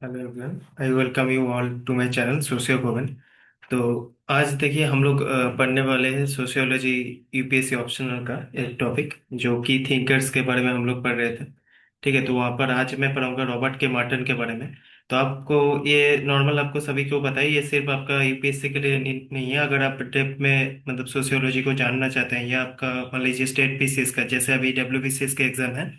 Hello everyone, I welcome you all to my channel socio Bhavan. तो आज देखिए हम लोग पढ़ने वाले हैं सोशियोलॉजी यूपीएससी ऑप्शनल का एक टॉपिक जो कि थिंकर्स के बारे में हम लोग पढ़ रहे थे। ठीक है, तो वहाँ पर आज मैं पढ़ाऊंगा रॉबर्ट के मार्टन के बारे में। तो आपको ये नॉर्मल आपको सभी को बताइए, ये सिर्फ आपका यूपीएससी के लिए नहीं है। अगर आप डेप्थ में मतलब सोशियोलॉजी को जानना चाहते हैं या आपका मान लीजिए स्टेट पीसीएस का, जैसे अभी डब्ल्यूबीसीएस के एग्जाम है,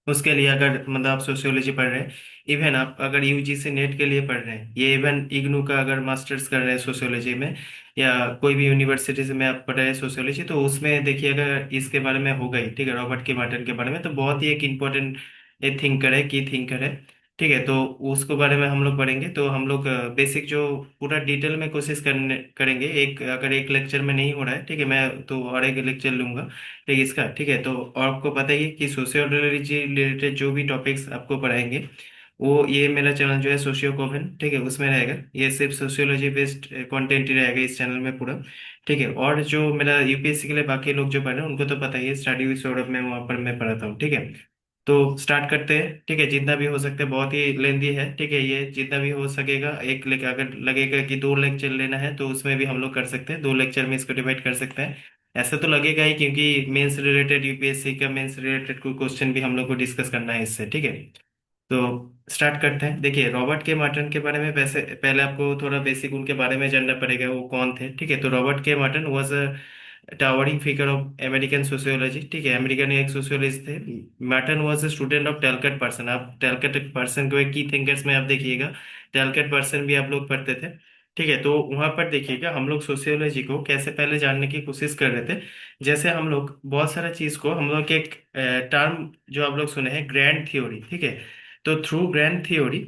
उसके लिए अगर मतलब आप सोशियोलॉजी पढ़ रहे हैं, इवन आप अगर यूजीसी नेट के लिए पढ़ रहे हैं, ये इवन इग्नू का अगर मास्टर्स कर रहे हैं सोशियोलॉजी में या कोई भी यूनिवर्सिटी से में आप पढ़ रहे हैं सोशियोलॉजी, तो उसमें देखिए अगर इसके बारे में होगा ही। ठीक है, रॉबर्ट के मार्टन के बारे में तो बहुत ही एक इम्पोर्टेंट एक थिंकर है, की थिंकर है। ठीक है, तो उसको बारे में हम लोग पढ़ेंगे। तो हम लोग बेसिक जो पूरा डिटेल में कोशिश करने करेंगे, एक अगर एक लेक्चर में नहीं हो रहा है, ठीक है, मैं तो और एक लेक्चर लूंगा। ठीक है इसका। ठीक है, तो और आपको पता ही है कि सोशियोलॉजी रिलेटेड जो भी टॉपिक्स आपको पढ़ाएंगे, वो ये मेरा चैनल जो है सोशियो कोविन, ठीक है, उसमें रहेगा। ये सिर्फ सोशियोलॉजी बेस्ड कंटेंट ही रहेगा इस चैनल में पूरा। ठीक है, और जो मेरा यूपीएससी के लिए बाकी लोग जो पढ़ रहे हैं उनको तो पता ही है, स्टडी विद सौरभ में वहाँ पर मैं पढ़ाता हूँ। ठीक है, तो स्टार्ट करते हैं। ठीक है, जितना भी हो सकता है, बहुत ही लेंदी है। ठीक है, ये जितना भी हो सकेगा एक लेक्चर, अगर लगेगा कि दो लेक्चर लेना है तो उसमें भी हम लोग कर सकते हैं, दो लेक्चर में इसको डिवाइड कर सकते हैं। ऐसा तो लगेगा ही, क्योंकि मेंस रिलेटेड यूपीएससी का मेंस रिलेटेड कोई क्वेश्चन भी हम लोग को डिस्कस करना है इससे। ठीक है, तो स्टार्ट करते हैं। देखिए रॉबर्ट के मार्टन के बारे में वैसे पहले आपको थोड़ा बेसिक उनके बारे में जानना पड़ेगा, वो कौन थे। ठीक है, तो रॉबर्ट के Marton was a towering figure of American sociology. ठीक है, अमेरिकन एक सोशियोलॉजिस्ट थे। Marton was a student of Talcott person. आप टैलकट पर्सन को एक की थिंकर्स में आप देखिएगा, टैलकट पर्सन भी आप लोग पढ़ते थे। ठीक है, तो वहां पर देखिएगा हम लोग सोशियोलॉजी को कैसे पहले जानने की कोशिश कर रहे थे। जैसे हम लोग बहुत सारा चीज को हम लोग एक टर्म जो आप लोग सुने हैं, ग्रैंड थ्योरी। ठीक है, तो थ्रू ग्रैंड थ्योरी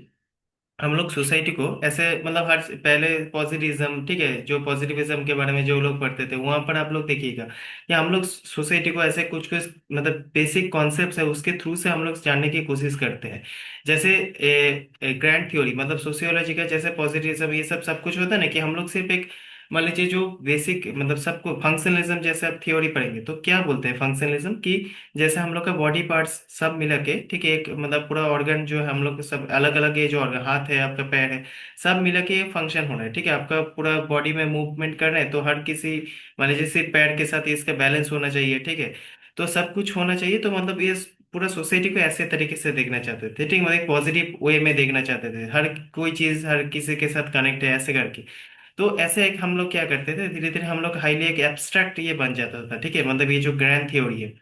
हम लोग सोसाइटी को ऐसे मतलब हर पहले पॉजिटिविज्म, ठीक है, जो पॉजिटिविज्म के बारे में जो लोग पढ़ते थे वहां पर आप लोग देखिएगा कि हम लोग सोसाइटी को ऐसे कुछ कुछ मतलब बेसिक कॉन्सेप्ट्स है उसके थ्रू से हम लोग जानने की कोशिश करते हैं। जैसे ग्रैंड थ्योरी मतलब सोशियोलॉजी का, जैसे पॉजिटिविज्म ये सब सब कुछ होता है ना, कि हम लोग सिर्फ एक मान लीजिए जो बेसिक मतलब सबको फंक्शनलिज्म जैसे आप थ्योरी पढ़ेंगे तो क्या बोलते हैं फंक्शनलिज्म की, जैसे हम लोग का बॉडी पार्ट्स सब मिला के, ठीक है, एक मतलब पूरा ऑर्गन जो है हम लोग के सब अलग अलग, ये जो ऑर्गन हाथ है आपका पैर है सब मिला के एक फंक्शन हो रहा है। ठीक है, आपका पूरा बॉडी में मूवमेंट कर रहे हैं, तो हर किसी मान लीजिए सिर्फ पैर के साथ इसका बैलेंस होना चाहिए। ठीक है, तो सब कुछ होना चाहिए, तो मतलब ये पूरा सोसाइटी को ऐसे तरीके से देखना चाहते थे। ठीक है, मतलब एक पॉजिटिव वे में देखना चाहते थे, हर कोई चीज हर किसी के साथ कनेक्ट है ऐसे करके। तो ऐसे एक हम लोग क्या करते थे, धीरे धीरे हम लोग हाईली एक एब्स्ट्रैक्ट ये बन जाता था। ठीक है, मतलब ये जो ग्रैंड थ्योरी है,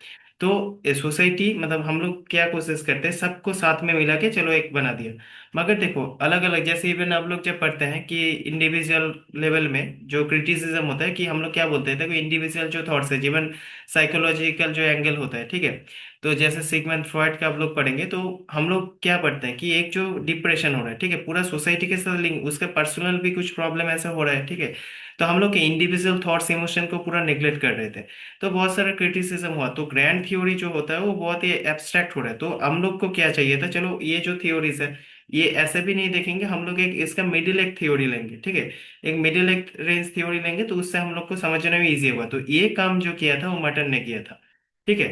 तो सोसाइटी मतलब हम लोग क्या कोशिश करते हैं, सबको साथ में मिला के चलो एक बना दिया। मगर देखो अलग अलग, जैसे इवन आप लोग जब पढ़ते हैं कि इंडिविजुअल लेवल में जो क्रिटिसिज्म होता है, कि हम लोग क्या बोलते हैं, देखो इंडिविजुअल जो थॉट्स है, जीवन साइकोलॉजिकल जो एंगल होता है। ठीक है, तो जैसे सिगमंड फ्रॉइड का आप लोग पढ़ेंगे तो हम लोग क्या पढ़ते हैं कि एक जो डिप्रेशन हो रहा है, ठीक है, पूरा सोसाइटी के साथ लिंक, उसका पर्सनल भी कुछ प्रॉब्लम ऐसा हो रहा है। ठीक है, तो हम लोग के इंडिविजुअल थॉट्स इमोशन को पूरा नेग्लेक्ट कर रहे थे, तो बहुत सारा क्रिटिसिज्म हुआ। तो ग्रैंड थ्योरी जो होता है वो बहुत ही एब्स्ट्रैक्ट हो रहा है, तो हम लोग को क्या चाहिए था, चलो ये जो थ्योरीज है ये ऐसे भी नहीं देखेंगे, हम लोग एक इसका मिडिल एक थ्योरी लेंगे। ठीक है, एक मिडिल एक रेंज थ्योरी लेंगे, तो उससे हम लोग को समझना भी इजी होगा। तो ये काम जो किया था वो मटन ने किया था। ठीक है,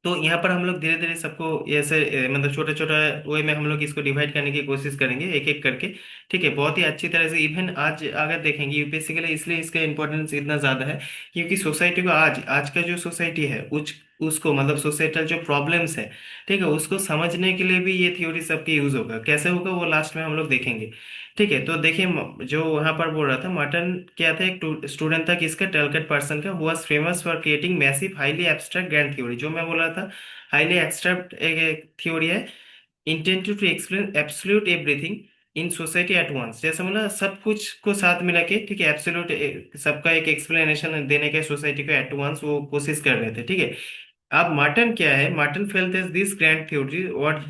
तो यहाँ पर हम लोग धीरे धीरे सबको ऐसे मतलब छोटा छोटा वे में हम लोग इसको डिवाइड करने की कोशिश करेंगे एक एक करके। ठीक है, बहुत ही अच्छी तरह से। इवन आज अगर देखेंगे यूपीएससी के लिए इसलिए इसका इंपॉर्टेंस इतना ज्यादा है, क्योंकि सोसाइटी को आज आज का जो सोसाइटी है उसको मतलब सोसाइटल जो प्रॉब्लम्स है, ठीक है, उसको समझने के लिए भी ये थ्योरी सबके यूज होगा। कैसे होगा वो लास्ट में हम लोग देखेंगे। ठीक है, तो देखिए जो यहाँ पर बोल रहा था मार्टन, क्या था, एक स्टूडेंट था किसका, टैलकट पर्सन का, हुआ famous for creating massive highly abstract grand theory, जो मैं बोल रहा था हाईली एब्स्ट्रैक्ट एक थ्योरी है, intensive to explain absolute everything in society at once. जैसे मतलब सब कुछ को साथ मिला के, ठीक है, एब्सोल्यूट सबका एक एक्सप्लेनेशन देने के सोसाइटी को एट वंस वो कोशिश कर रहे थे। ठीक है, अब मार्टन क्या है, Marton felt that this grand theory were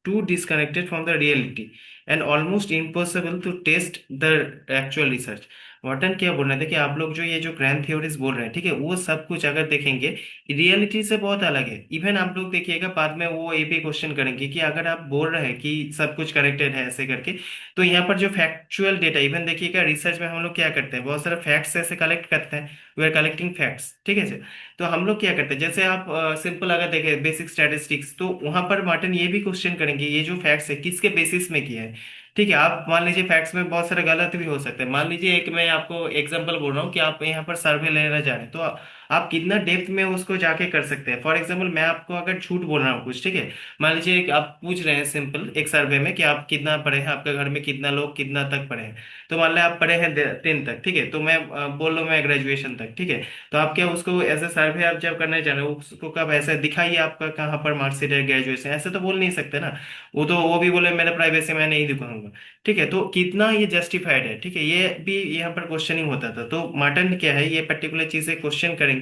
too disconnected from the reality and almost impossible to test the actual research। Merton क्या बोल रहे थे कि आप लोग जो ये जो ग्रैंड थ्योरीज बोल रहे हैं, ठीक है, वो सब कुछ अगर देखेंगे रियलिटी से बहुत अलग है। इवन आप लोग देखिएगा बाद में वो ये भी क्वेश्चन करेंगे कि अगर आप बोल रहे हैं कि सब कुछ कनेक्टेड है ऐसे करके, तो यहाँ पर जो फैक्चुअल डेटा, इवन देखिएगा रिसर्च में हम लोग क्या करते हैं, बहुत सारे फैक्ट्स ऐसे कलेक्ट करते हैं, वी आर कलेक्टिंग फैक्ट्स, ठीक है सर। तो हम लोग क्या करते हैं, जैसे आप सिंपल अगर देखें बेसिक स्टैटिस्टिक्स, तो वहां पर मार्टिन ये भी क्वेश्चन करेंगे ये जो फैक्ट्स है किसके बेसिस में किया है। ठीक है, आप मान लीजिए फैक्ट्स में बहुत सारे गलत भी हो सकते हैं। मान लीजिए एक मैं आपको एग्जांपल बोल रहा हूँ कि आप यहाँ पर सर्वे लेना जा रहे हैं, तो आप कितना डेप्थ में उसको जाके कर सकते हैं। फॉर एग्जांपल मैं आपको अगर झूठ बोल रहा हूँ कुछ, ठीक है, मान लीजिए आप पूछ रहे हैं सिंपल एक सर्वे में कि आप कितना पढ़े हैं, आपके घर में कितना लोग कितना तक पढ़े हैं। तो मान लिया आप पढ़े हैं 10 तक, ठीक है, तो मैं बोल रहा हूँ मैं ग्रेजुएशन तक, ठीक है। तो आप क्या उसको ऐसे सर्वे आप जब करने जा रहे हो उसको कब ऐसे दिखाइए आपका कहाँ पर मार्कशीट है ग्रेजुएशन, ऐसे तो बोल नहीं सकते ना। वो तो वो भी बोले मेरा प्राइवेसी मैं नहीं दिखाऊंगा। ठीक है, तो कितना ये जस्टिफाइड है, ठीक है, ये भी यहाँ पर क्वेश्चनिंग होता था। तो मार्टन क्या है, ये पर्टिकुलर चीजें क्वेश्चन करेंगे।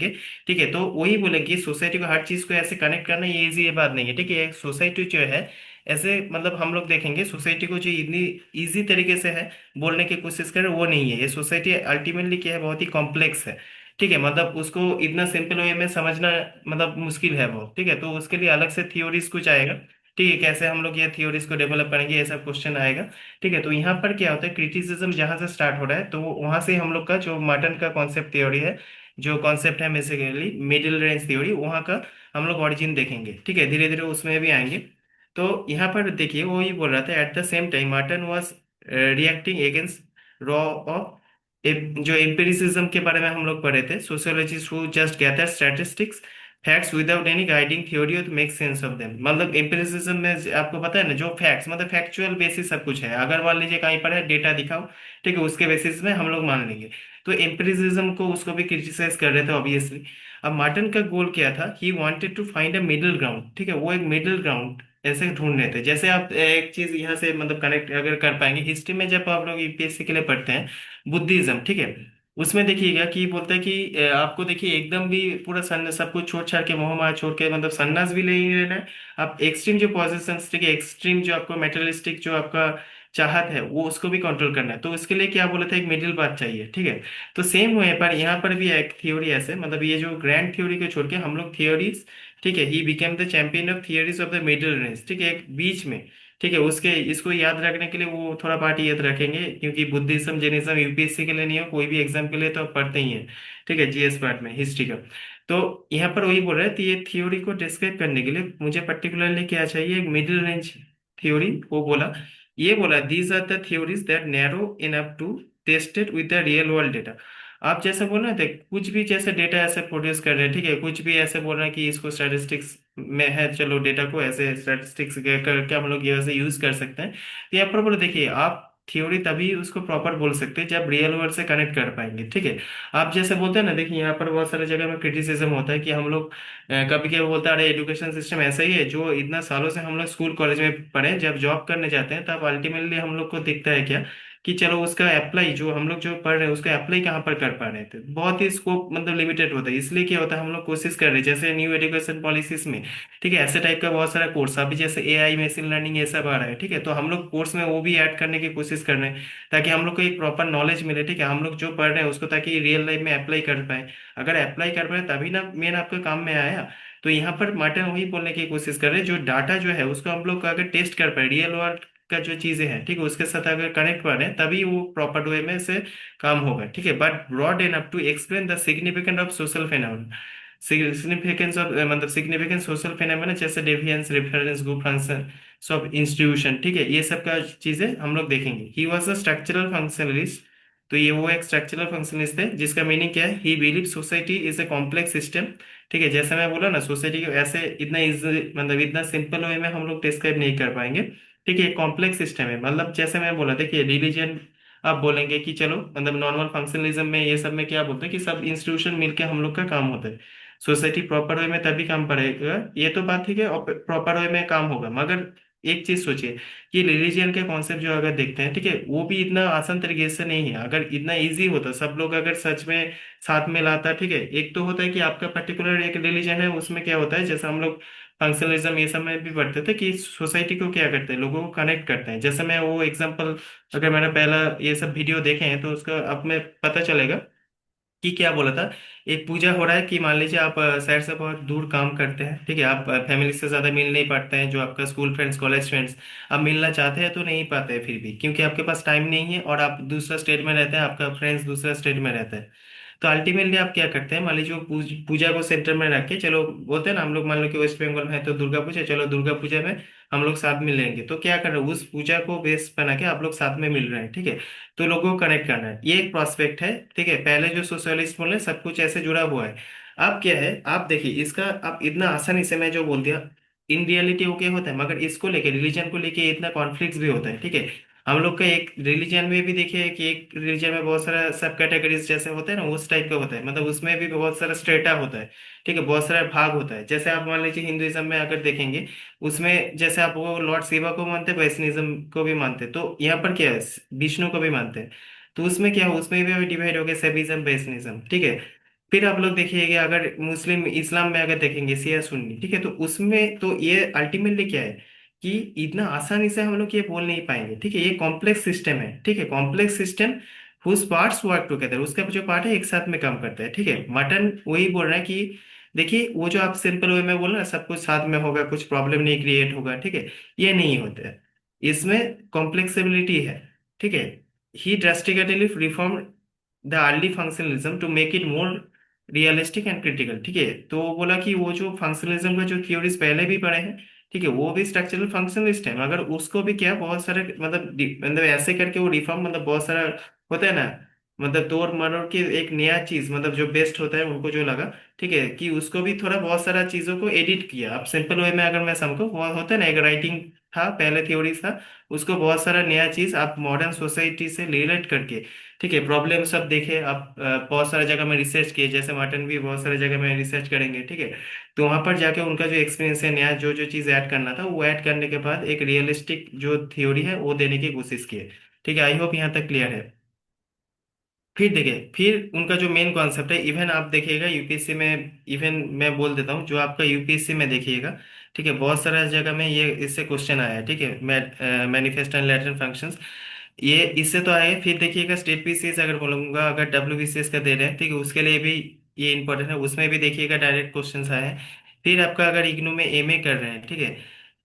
ठीक है, तो वही बोलेंगे सोसाइटी को हर चीज को ऐसे कनेक्ट करना ये इजी ये बात नहीं है। ठीक है, सोसाइटी जो है ऐसे मतलब हम लोग देखेंगे सोसाइटी को जो इतनी इजी तरीके से है बोलने की कोशिश करें वो नहीं है। ये सोसाइटी अल्टीमेटली क्या है, बहुत ही कॉम्प्लेक्स है। ठीक है, मतलब उसको इतना सिंपल वे में समझना मतलब मुश्किल है बहुत। ठीक है, तो उसके लिए अलग से थ्योरीज कुछ आएगा। ठीक है, कैसे हम लोग ये थ्योरीज को डेवलप करेंगे ये सब क्वेश्चन आएगा। ठीक है, तो यहाँ पर क्या होता है, क्रिटिसिज्म जहां से स्टार्ट हो रहा है तो वहां से हम लोग का जो मार्टन का कॉन्सेप्ट थ्योरी है, जो कॉन्सेप्ट है बेसिकली मिडिल रेंज थ्योरी, वहाँ का हम लोग ऑरिजिन देखेंगे। ठीक है, धीरे धीरे उसमें भी आएंगे। तो यहाँ पर देखिए वो ही बोल रहा था at the same time Marton was reacting against raw of जो एम्पिरिसिज्म के बारे में हम लोग पढ़े थे, sociologist who just gather statistics facts without any guiding theory और मेक सेंस ऑफ देम। मतलब एम्पिरिसिज्म में आपको पता है ना, जो फैक्ट्स मतलब फैक्चुअल बेसिस सब कुछ है। अगर मान लीजिए कहीं पर है डेटा दिखाओ, ठीक है, उसके बेसिस में हम लोग मान लेंगे। तो एम्पिरिसिज्म को उसको भी क्रिटिसाइज कर रहे थे ऑब्वियसली। अब मार्टन का गोल क्या था, he wanted to find a middle ground. ठीक है, वो एक मिडिल ग्राउंड ऐसे ढूंढ रहे थे। जैसे आप एक चीज यहाँ से मतलब कनेक्ट अगर कर पाएंगे, हिस्ट्री में जब आप लोग यूपीएससी के लिए पढ़ते हैं बुद्धिज्म, ठीक है, उसमें देखिएगा कि बोलता है कि आपको देखिए एकदम भी पूरा सब कुछ छोड़ छाड़ के मोह माया छोड़ के मतलब सन्यास भी नहीं लेना है। आप एक्सट्रीम जो पॉजिशंस, ठीक है, एक्सट्रीम जो आपको मेटेरियलिस्टिक जो आपका चाहत है वो उसको भी कंट्रोल करना है। तो उसके लिए क्या बोला था, एक मिडिल बात चाहिए। ठीक है, तो सेम वे पर यहाँ पर भी एक थ्योरी ऐसे मतलब ये जो ग्रैंड थ्योरी को छोड़ के हम लोग थियोरीज, ठीक है, he became the champion of theories of the middle range. ठीक है, एक बीच में। ठीक है, उसके इसको याद रखने के लिए वो थोड़ा पार्ट याद रखेंगे क्योंकि बुद्धिज्म जैनिज्म यूपीएससी के लिए नहीं हो, कोई भी एग्जाम के लिए तो आप पढ़ते ही हैं। ठीक है, जीएस पार्ट में हिस्ट्री का। तो यहाँ पर वही बोल रहे हैं, तो ये थ्योरी को डिस्क्राइब करने के लिए मुझे पर्टिकुलरली क्या चाहिए, एक मिडिल रेंज थ्योरी। वो बोला, ये बोला these are the theories that narrow enough to tested with the real world data. आप जैसे बोल रहे थे कुछ भी जैसे डेटा ऐसे प्रोड्यूस कर रहे हैं, ठीक है, कुछ भी ऐसे बोल रहे हैं कि इसको स्टैटिस्टिक्स में है, चलो डेटा को ऐसे स्टैटिस्टिक्स करके हम लोग ये वैसे यूज कर सकते हैं। तो यहाँ पर बोले देखिए आप थ्योरी तभी उसको प्रॉपर बोल सकते हैं जब रियल वर्ल्ड से कनेक्ट कर पाएंगे। ठीक है, आप जैसे बोलते हैं ना, देखिए यहाँ पर बहुत सारे जगह में क्रिटिसिज्म होता है कि हम लोग कभी कभी बोलते हैं अरे एजुकेशन सिस्टम ऐसा ही है, जो इतना सालों से हम लोग स्कूल कॉलेज में पढ़े, जब जॉब करने जाते हैं तब अल्टीमेटली हम लोग को दिखता है क्या कि चलो उसका अप्लाई जो हम लोग जो पढ़ रहे हैं उसका अप्लाई कहाँ पर कर पा रहे थे, बहुत ही स्कोप मतलब लिमिटेड होता है। इसलिए क्या होता है, हम लोग कोशिश कर रहे हैं जैसे न्यू एजुकेशन पॉलिसीज में, ठीक है, ऐसे टाइप का बहुत सारा कोर्स अभी जैसे एआई मशीन लर्निंग ये सब आ रहा है। ठीक है, तो हम लोग कोर्स में वो भी ऐड करने की कोशिश कर रहे हैं ताकि हम लोग को एक प्रॉपर नॉलेज मिले। ठीक है, हम लोग जो पढ़ रहे हैं उसको ताकि रियल लाइफ में अप्लाई कर पाए। अगर अप्लाई कर पाए तभी ना मेन आपके काम में आया। तो यहाँ पर मार्टिन वही बोलने की कोशिश कर रहे हैं, जो डाटा जो है उसको हम लोग अगर टेस्ट कर पाए रियल वर्ल्ड का जो चीजें हैं, ठीक है, उसके साथ अगर कनेक्ट कर रहे हैं तभी वो प्रॉपर वे में से काम होगा। ठीक है, but broad enough to explain the significant of social phenomena. Significance of मतलब सिग्निफिकेंट सोशल फेनोमेना जैसे deviance, reference group, function of institution, ठीक है, ये सब का चीजें हम लोग देखेंगे। He was a structural functionalist. तो ये वो एक स्ट्रक्चरल फंक्शनलिस्ट थे जिसका मीनिंग क्या है, ही believe society is a complex system. ठीक है, जैसे मैं बोला ना सोसाइटी को ऐसे इतना इजी मतलब इतना सिंपल वे में हम लोग डिस्क्राइब नहीं कर पाएंगे। ठीक है, कॉम्प्लेक्स सिस्टम है। मतलब जैसे मैं बोला देखिए रिलीजन, आप बोलेंगे कि चलो मतलब नॉर्मल फंक्शनलिज्म में ये सब में क्या बोलते हैं कि सब इंस्टीट्यूशन मिलके हम लोग का काम होता है। सोसाइटी प्रॉपर वे में तभी काम पड़ेगा, ये तो बात ठीक है, और प्रॉपर वे में काम होगा। मगर एक चीज सोचिए कि रिलीजियन के कॉन्सेप्ट जो अगर देखते हैं, ठीक है, वो भी इतना आसान तरीके से नहीं है। अगर इतना इजी होता सब लोग अगर सच में साथ में लाता, ठीक है, एक तो होता है कि आपका पर्टिकुलर एक रिलीजन है, उसमें क्या होता है जैसे हम लोग फंक्शनलिज्म ये सब में भी पढ़ते थे कि सोसाइटी को क्या करते हैं, लोगों को कनेक्ट करते हैं। जैसे मैं वो एग्जांपल अगर मैंने पहला ये सब वीडियो देखे हैं तो उसका अब में पता चलेगा कि क्या बोला था। एक पूजा हो रहा है कि मान लीजिए आप शहर से बहुत दूर काम करते हैं, ठीक है, आप फैमिली से ज्यादा मिल नहीं पाते हैं, जो आपका स्कूल फ्रेंड्स कॉलेज फ्रेंड्स आप मिलना चाहते हैं तो नहीं पाते हैं फिर भी क्योंकि आपके पास टाइम नहीं है और आप दूसरा स्टेट में रहते हैं, आपका फ्रेंड्स दूसरा स्टेट में रहता है। तो अल्टीमेटली आप क्या करते हैं, मान लीजिए वो पूजा को सेंटर में रख के, चलो बोलते हैं ना हम लोग, मान लो कि वेस्ट बंगाल में है तो दुर्गा पूजा, चलो दुर्गा पूजा में हम लोग साथ में मिलेंगे, तो क्या कर रहे हैं, उस पूजा को बेस बना के आप लोग साथ में मिल रहे हैं, ठीक है। तो लोगों को कनेक्ट करना है, ये एक प्रोस्पेक्ट है, ठीक है। पहले जो सोशलिस्ट बोले सब कुछ ऐसे जुड़ा हुआ है। अब क्या है, आप देखिए इसका, आप इतना आसानी से मैं जो बोल दिया, इन रियलिटी ओके होता है, मगर इसको लेके, रिलीजन को लेके इतना कॉन्फ्लिक्ट भी होता है, ठीक है। हम लोग का एक रिलीजन में भी देखिए कि एक रिलीजन में बहुत सारा सब कैटेगरीज जैसे होते हैं ना, उस टाइप का होता है, मतलब उसमें भी बहुत सारा स्ट्रेटा होता है, ठीक है, बहुत सारा भाग होता है। जैसे आप मान लीजिए हिंदुइज्म में अगर देखेंगे, उसमें जैसे आप वो लॉर्ड शिवा को मानते हैं, वैष्णविज्म को भी मानते हैं, तो यहाँ पर क्या है, विष्णु को भी मानते हैं। तो उसमें क्या है, उसमें भी डिवाइड हो गया, सेविज्म वैष्णविज्म, ठीक है। फिर आप लोग देखिएगा, अगर मुस्लिम इस्लाम में अगर देखेंगे, शिया सुन्नी, ठीक है, तो उसमें तो ये अल्टीमेटली क्या है कि इतना आसानी से हम लोग ये बोल नहीं पाएंगे, ठीक है। ये कॉम्प्लेक्स सिस्टम है, ठीक है, complex system whose parts work together, उसका जो पार्ट है एक साथ में काम करता है, ठीक है। मटन वही बोल रहा है कि देखिए, वो जो आप सिंपल वे में बोल रहे हैं सब कुछ साथ में होगा, कुछ प्रॉब्लम नहीं क्रिएट होगा, ठीक है, ये नहीं होता है। इसमें कॉम्प्लेक्सिबिलिटी है, ठीक है। He drastically reform the early functionalism to make it more realistic and critical, ठीक है। तो वो बोला कि वो जो फंक्शनलिज्म का जो थ्योरीज पहले भी पढ़े हैं, ठीक है, वो भी स्ट्रक्चरल फंक्शनलिस्ट है, मगर उसको भी क्या बहुत सारे मतलब मतलब ऐसे करके वो रिफॉर्म, मतलब बहुत सारा होता है ना, मतलब तोड़ मरोड़ के एक नया चीज, मतलब जो बेस्ट होता है उनको जो लगा, ठीक है, कि उसको भी थोड़ा बहुत सारा चीजों को एडिट किया। अब सिंपल वे में अगर मैं समझो, वो होता है ना, एक राइटिंग था पहले, थ्योरी था, उसको बहुत सारा नया चीज आप मॉडर्न सोसाइटी से रिलेट करके, ठीक है, प्रॉब्लम सब देखे आप, बहुत सारा जगह में रिसर्च किए, जैसे मार्टन भी बहुत सारे जगह में रिसर्च करेंगे, ठीक है। तो वहां पर जाके उनका जो एक्सपीरियंस है, नया जो जो चीज ऐड करना था वो ऐड करने के बाद एक रियलिस्टिक जो थ्योरी है वो देने की कोशिश की है, ठीक है। आई होप यहाँ तक क्लियर है। फिर देखिए, फिर उनका जो मेन कॉन्सेप्ट है, इवन आप देखिएगा यूपीएससी में, इवन मैं बोल देता हूँ, जो आपका यूपीएससी में देखिएगा, ठीक है, बहुत सारा जगह में ये इससे क्वेश्चन आया है, ठीक है, मैनिफेस्ट एंड लैटेंट फंक्शंस, ये इससे तो आए। फिर देखिएगा स्टेट पीसीएस अगर बोलूंगा, अगर डब्ल्यूबीसीएस का दे रहे हैं, ठीक है, उसके लिए भी ये इंपॉर्टेंट है, उसमें भी देखिएगा डायरेक्ट क्वेश्चंस आए हैं। फिर आपका अगर इग्नू में एमए कर रहे हैं, ठीक है,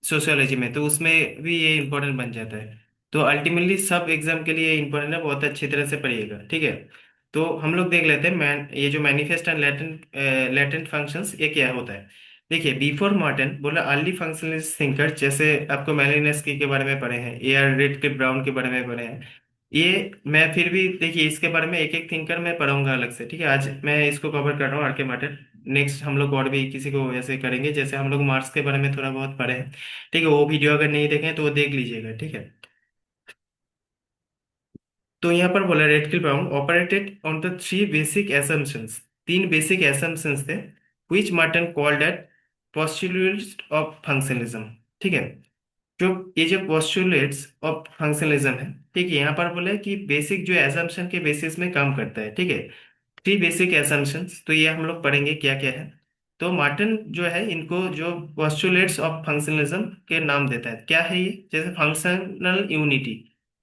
सोशियोलॉजी में, तो उसमें भी ये इंपॉर्टेंट बन जाता है। तो अल्टीमेटली सब एग्जाम के लिए इंपॉर्टेंट है, बहुत अच्छी तरह से पढ़िएगा, ठीक है। तो हम लोग देख लेते हैं मैन, ये जो मैनिफेस्ट एंड लैटेंट फंक्शंस ये क्या होता है। देखिए, बिफोर मॉर्टन बोला अर्ली फंक्शनलिस्ट थिंकर, जैसे आपको मैलिनस्की के बारे में पढ़े हैं, ए आर रेड के ब्राउन के बारे में पढ़े हैं, ये मैं फिर भी देखिए इसके बारे में एक एक थिंकर मैं पढ़ाऊंगा अलग से, ठीक है। आज मैं इसको कवर कर रहा हूँ, आर के मार्टिन। नेक्स्ट हम लोग और भी किसी को ऐसे करेंगे, जैसे हम लोग मार्क्स के बारे में थोड़ा बहुत पढ़े हैं, ठीक है, वो वीडियो अगर नहीं देखें तो वो देख लीजिएगा, ठीक है। तो यहाँ पर बोला Radcliffe Brown operated on the three basic assumptions, तीन बेसिक एसम्पशंस थे, which Merton called at postulates of functionalism, ठीक है। जो ये जो postulates ऑफ फंक्शनलिज्म है, ठीक है, यहाँ पर बोले कि बेसिक जो एसम्पशन के बेसिस में काम करता है, ठीक है। थ्री बेसिक एसम्पशंस, तो ये हम लोग पढ़ेंगे क्या क्या है। तो मार्टन जो है इनको जो पोस्टुलेट्स ऑफ फंक्शनलिज्म के नाम देता है, क्या है ये, जैसे फंक्शनल यूनिटी,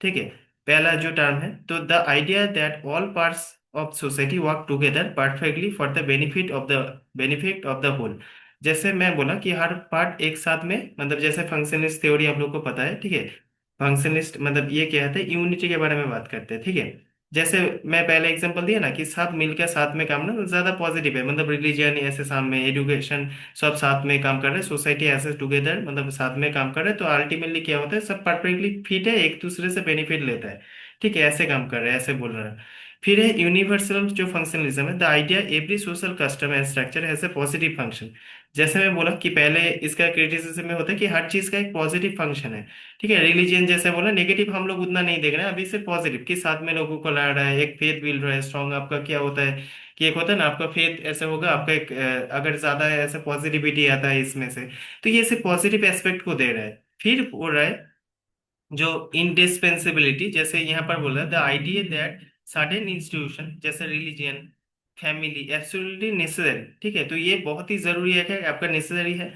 ठीक है, पहला जो टर्म है, तो the idea that all parts of society work together perfectly for the benefit of the whole. जैसे मैं बोला कि हर पार्ट एक साथ में, मतलब जैसे फंक्शनलिस्ट थ्योरी आप लोग को पता है, ठीक है। फंक्शनलिस्ट मतलब ये क्या है, यूनिटी के बारे में बात करते हैं, ठीक है। जैसे मैं पहले एग्जांपल दिया ना कि सब मिलकर साथ में काम, ना तो ज्यादा पॉजिटिव है, मतलब रिलीजन ऐसे सामने, एजुकेशन सब साथ में काम कर रहे हैं, सोसाइटी ऐसे टुगेदर मतलब साथ में काम कर रहे हैं, तो अल्टीमेटली क्या होता है, सब परफेक्टली फिट है, एक दूसरे से बेनिफिट लेता है, ठीक है, ऐसे काम कर रहे हैं, ऐसे बोल रहे हैं। फिर है यूनिवर्सल जो फंक्शनलिज्म है, the idea every social custom and structure has a positive function. जैसे मैं बोला कि पहले इसका क्रिटिसिज्म में होता है कि हर चीज का एक पॉजिटिव फंक्शन है, ठीक है। रिलीजियन जैसे बोला नेगेटिव हम लोग उतना नहीं देख रहे हैं, अभी सिर्फ पॉजिटिव कि साथ में लोगों को ला रहा है, एक फेथ बिल्ड रहा है स्ट्रांग। आपका क्या होता है कि एक होता है ना आपका फेथ ऐसे होगा, आपका एक अगर ज्यादा ऐसे पॉजिटिविटी आता है इसमें से, तो ये सिर्फ पॉजिटिव एस्पेक्ट को दे रहा है। फिर बोल रहा है जो इंडिस्पेंसिबिलिटी, जैसे यहाँ पर बोल रहा है the idea that certain institution जैसे रिलीजियन, फैमिली एब्सोल्युटली नेसेसरी, ठीक है, तो ये बहुत ही जरूरी है, कि आपका नेसेसरी है,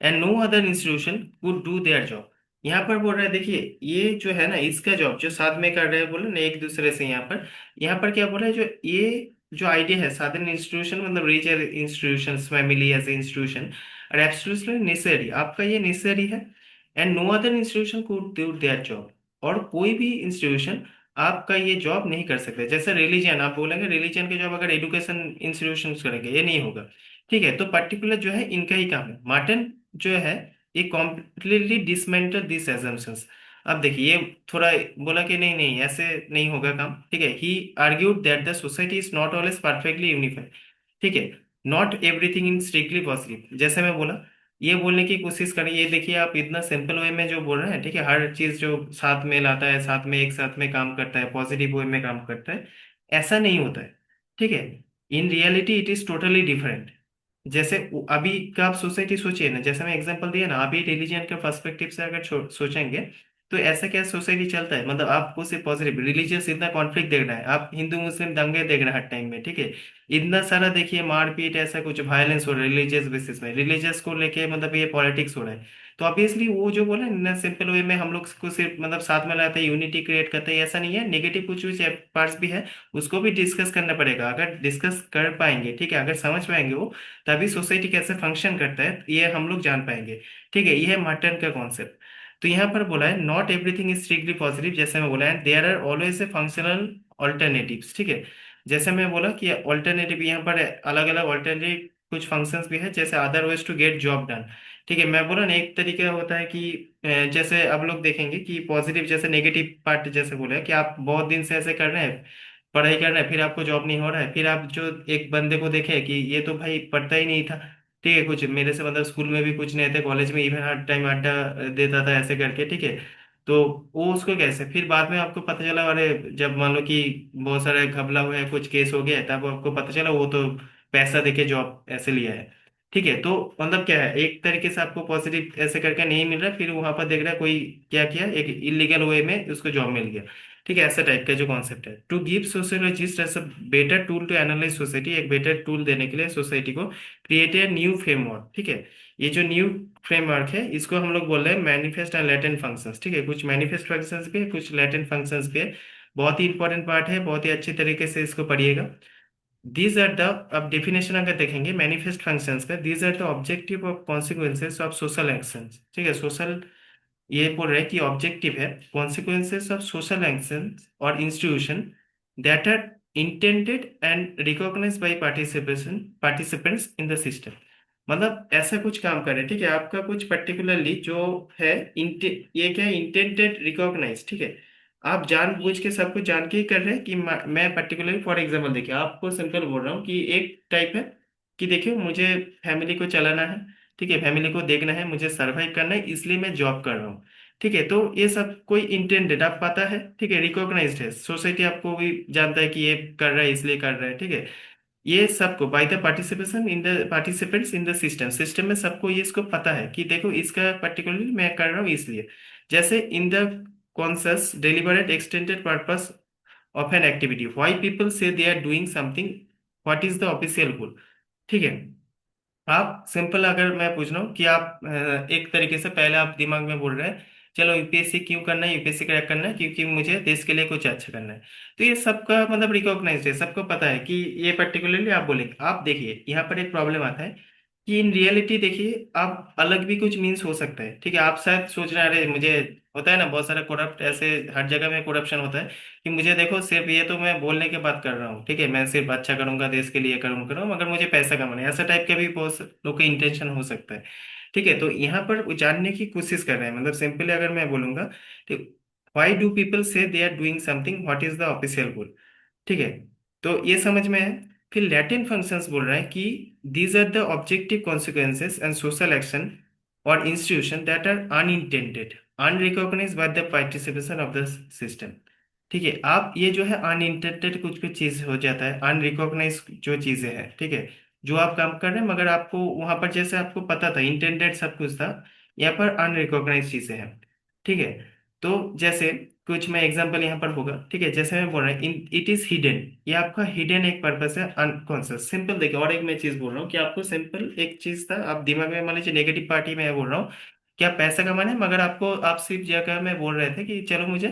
and no other institution could do their job. यहाँ पर बोल रहा है देखिए, ये जो है ना इसका जॉब जो साथ में कर रहे हैं, बोले ना एक दूसरे से, यहाँ पर क्या बोल रहा है, जो ये जो आइडिया है साधन इंस्टीट्यूशन मतलब religious institution, family as institution, और एब्सोल्युटली नेसेसरी, आपका ये नेसेसरी है, and no other institution could do their job, और कोई भी इंस्टीट्यूशन आपका ये जॉब नहीं कर सकते। जैसे रिलीजन आप बोलेंगे, रिलीजन की जॉब अगर एजुकेशन इंस्टीट्यूशन करेंगे, ये नहीं होगा। ठीक है, तो पर्टिकुलर जो है इनका ही काम है। मार्टिन जो है ये कॉम्प्लीटली डिसमेंटल दिस एजम्पशंस। अब देखिए ये थोड़ा बोला कि नहीं नहीं ऐसे नहीं होगा काम। ठीक है, he argued that the society is not always perfectly unified. ठीक है, not everything in strictly positive, जैसे मैं बोला, ये बोलने की कोशिश करें। ये देखिए आप इतना सिंपल वे में जो बोल रहे हैं, ठीक है, हर चीज जो साथ में लाता है, साथ में एक साथ में काम करता है, पॉजिटिव वे में काम करता है, ऐसा नहीं होता है। ठीक है, in reality it is totally different. जैसे अभी का आप सोसाइटी सोचिए ना, जैसे मैं एग्जांपल दिया ना, अभी रिलीजन के पर्सपेक्टिव से अगर सोचेंगे, तो ऐसा क्या सोसाइटी चलता है, मतलब आपको सिर्फ पॉजिटिव रिलीजियस इतना कॉन्फ्लिक्ट देख रहा है, आप हिंदू मुस्लिम दंगे देख रहे हैं हर टाइम में। ठीक है, इतना सारा देखिए मारपीट, ऐसा कुछ वायलेंस हो रहा है रिलीजियस बेसिस में, रिलीजियस को लेके मतलब ये पॉलिटिक्स हो रहा है। तो ऑब्वियसली वो जो बोला ना, सिंपल वे में हम लोग को सिर्फ मतलब साथ में लाते हैं, यूनिटी क्रिएट करते हैं, ऐसा नहीं है। नेगेटिव कुछ कुछ पार्ट्स भी है, उसको भी डिस्कस करना पड़ेगा। अगर डिस्कस कर पाएंगे, ठीक है, अगर समझ पाएंगे वो, तभी सोसाइटी कैसे फंक्शन करता है ये हम लोग जान पाएंगे। ठीक है, ये है मर्टन का कॉन्सेप्ट। तो यहाँ पर बोला है not everything is strictly positive, जैसे मैं बोला है there are always a functional alternatives. ठीक है, जैसे मैं बोला कि ऑल्टरनेटिव यहाँ पर अलग अलग ऑल्टरनेटिव कुछ फंक्शंस भी है, जैसे other ways to get job done. ठीक है, मैं बोला ना एक तरीका होता है कि जैसे अब लोग देखेंगे कि पॉजिटिव, जैसे नेगेटिव पार्ट जैसे बोला है कि आप बहुत दिन से ऐसे कर रहे हैं, पढ़ाई कर रहे हैं, फिर आपको जॉब नहीं हो रहा है, फिर आप जो एक बंदे को देखे कि ये तो भाई पढ़ता ही नहीं था, ठीक है, कुछ मेरे से मतलब स्कूल में भी कुछ नहीं थे, कॉलेज में इवन हर टाइम अड्डा देता था ऐसे करके। ठीक है, तो वो उसको कैसे, फिर बाद में आपको पता चला, अरे जब मान लो कि बहुत सारे घबला हुआ है, कुछ केस हो गया है, तब आपको पता चला वो तो पैसा देके जॉब ऐसे लिया है। ठीक है, तो मतलब क्या है, एक तरीके से आपको पॉजिटिव ऐसे करके नहीं मिल रहा, फिर वहां पर देख रहा है कोई क्या किया, एक इलीगल वे में उसको जॉब मिल गया। ठीक है, ऐसा टाइप का जो कॉन्सेप्ट है, to give sociologist as a better tool to analyse society, एक बेटर टूल देने के लिए सोसाइटी को, क्रिएट ए न्यू फ्रेमवर्क। ठीक है, ये जो न्यू फ्रेमवर्क है इसको हम लोग बोल रहे हैं मैनिफेस्ट एंड लेटेंट फंक्शंस। ठीक है, कुछ मैनिफेस्ट फंक्शंस भी है, कुछ लेटेंट फंक्शंस भी है। बहुत ही इंपॉर्टेंट पार्ट है, बहुत ही अच्छी तरीके से इसको पढ़िएगा। दीज आर द, अब डेफिनेशन अगर देखेंगे मैनिफेस्ट फंक्शंस का, these are the objective of consequences of social actions. ठीक है, सोशल, ये बोल रहे हैं कि ऑब्जेक्टिव है कॉन्सिक्वेंसेस ऑफ सोशल एक्शंस और institution that are intended and recognised by participation participants in the system. मतलब ऐसा कुछ काम करे, ठीक है, आपका कुछ पर्टिकुलरली जो है, ये क्या है, इंटेंडेड रिकॉग्नाइज। ठीक है, आप जानबूझ के सब कुछ जान के ही कर रहे हैं कि मैं पर्टिकुलरली फॉर एग्जांपल देखिए आपको सिंपल बोल रहा हूँ कि एक टाइप है कि देखिए मुझे फैमिली को चलाना है, ठीक है, फैमिली को देखना है, मुझे सरवाइव करना है, इसलिए मैं जॉब कर रहा हूँ। ठीक है, तो ये सब कोई इंटेंडेड आप पता है, ठीक है, रिकॉग्नाइज्ड है, सोसाइटी आपको भी जानता है कि ये कर रहा है इसलिए कर रहा है। ठीक है, ये सबको bye the participation in the participants in the system, system में सबको ये इसको पता है कि देखो इसका पर्टिकुलरली मैं कर रहा हूँ इसलिए। जैसे in the conscious deliberate extended purpose of an activity, why people say they are doing something, what is the official goal. ठीक है, आप सिंपल अगर मैं पूछ रहा हूँ कि आप एक तरीके से पहले आप दिमाग में बोल रहे हैं चलो यूपीएससी क्यों करना है, यूपीएससी क्रैक करना है क्योंकि मुझे देश के लिए कुछ अच्छा करना है। तो ये सबका मतलब रिकॉग्नाइज्ड है, सबको पता है कि ये पर्टिकुलरली आप बोलेंगे। आप देखिए यहाँ पर एक प्रॉब्लम आता है कि इन रियलिटी देखिए आप अलग भी कुछ मीन्स हो सकता है। ठीक है, आप शायद सोच रहे हैं अरे मुझे, होता है ना बहुत सारा करप्ट ऐसे, हर जगह में करप्शन होता है कि मुझे देखो सिर्फ ये तो मैं बोलने की बात कर रहा हूँ, ठीक है, मैं सिर्फ अच्छा करूंगा देश के लिए करूंगा मगर मुझे पैसा कमाना है, ऐसा टाइप के भी बहुत लोग का इंटेंशन हो सकता है। ठीक है, तो यहाँ पर वो जानने की कोशिश कर रहे हैं, मतलब सिंपली अगर मैं बोलूंगा, ठीक, why do people say they are doing something, what is the official goal. ठीक है, तो ये समझ में है। फिर लैटिन फंक्शंस बोल रहे हैं कि these are the objective consequences and social action और institution that are unintended unrecognised by the participation of the system. ठीक है, आप ये जो है अनइंटेंडेड कुछ कुछ चीज हो जाता है, अनरिकॉग्नाइज जो चीजें हैं, ठीक है, जो आप काम कर रहे हैं मगर आपको वहां पर जैसे आपको पता था इंटेंडेड सब कुछ था, यहाँ पर अनरिकॉग्नाइज चीजें हैं। ठीक है, तो जैसे कुछ मैं एग्जांपल यहाँ पर होगा, ठीक है, जैसे मैं बोल रहा हूँ इट इज हिडन, ये आपका हिडन एक पर्पस है अनकॉन्शियस। सिंपल देखिए, और एक मैं चीज बोल रहा हूँ कि आपको सिंपल एक चीज था, आप दिमाग में मान लीजिए नेगेटिव पार्टी में बोल रहा हूँ कि आप पैसा कमाना है, मगर आपको आप सिर्फ जगह में बोल रहे थे कि चलो मुझे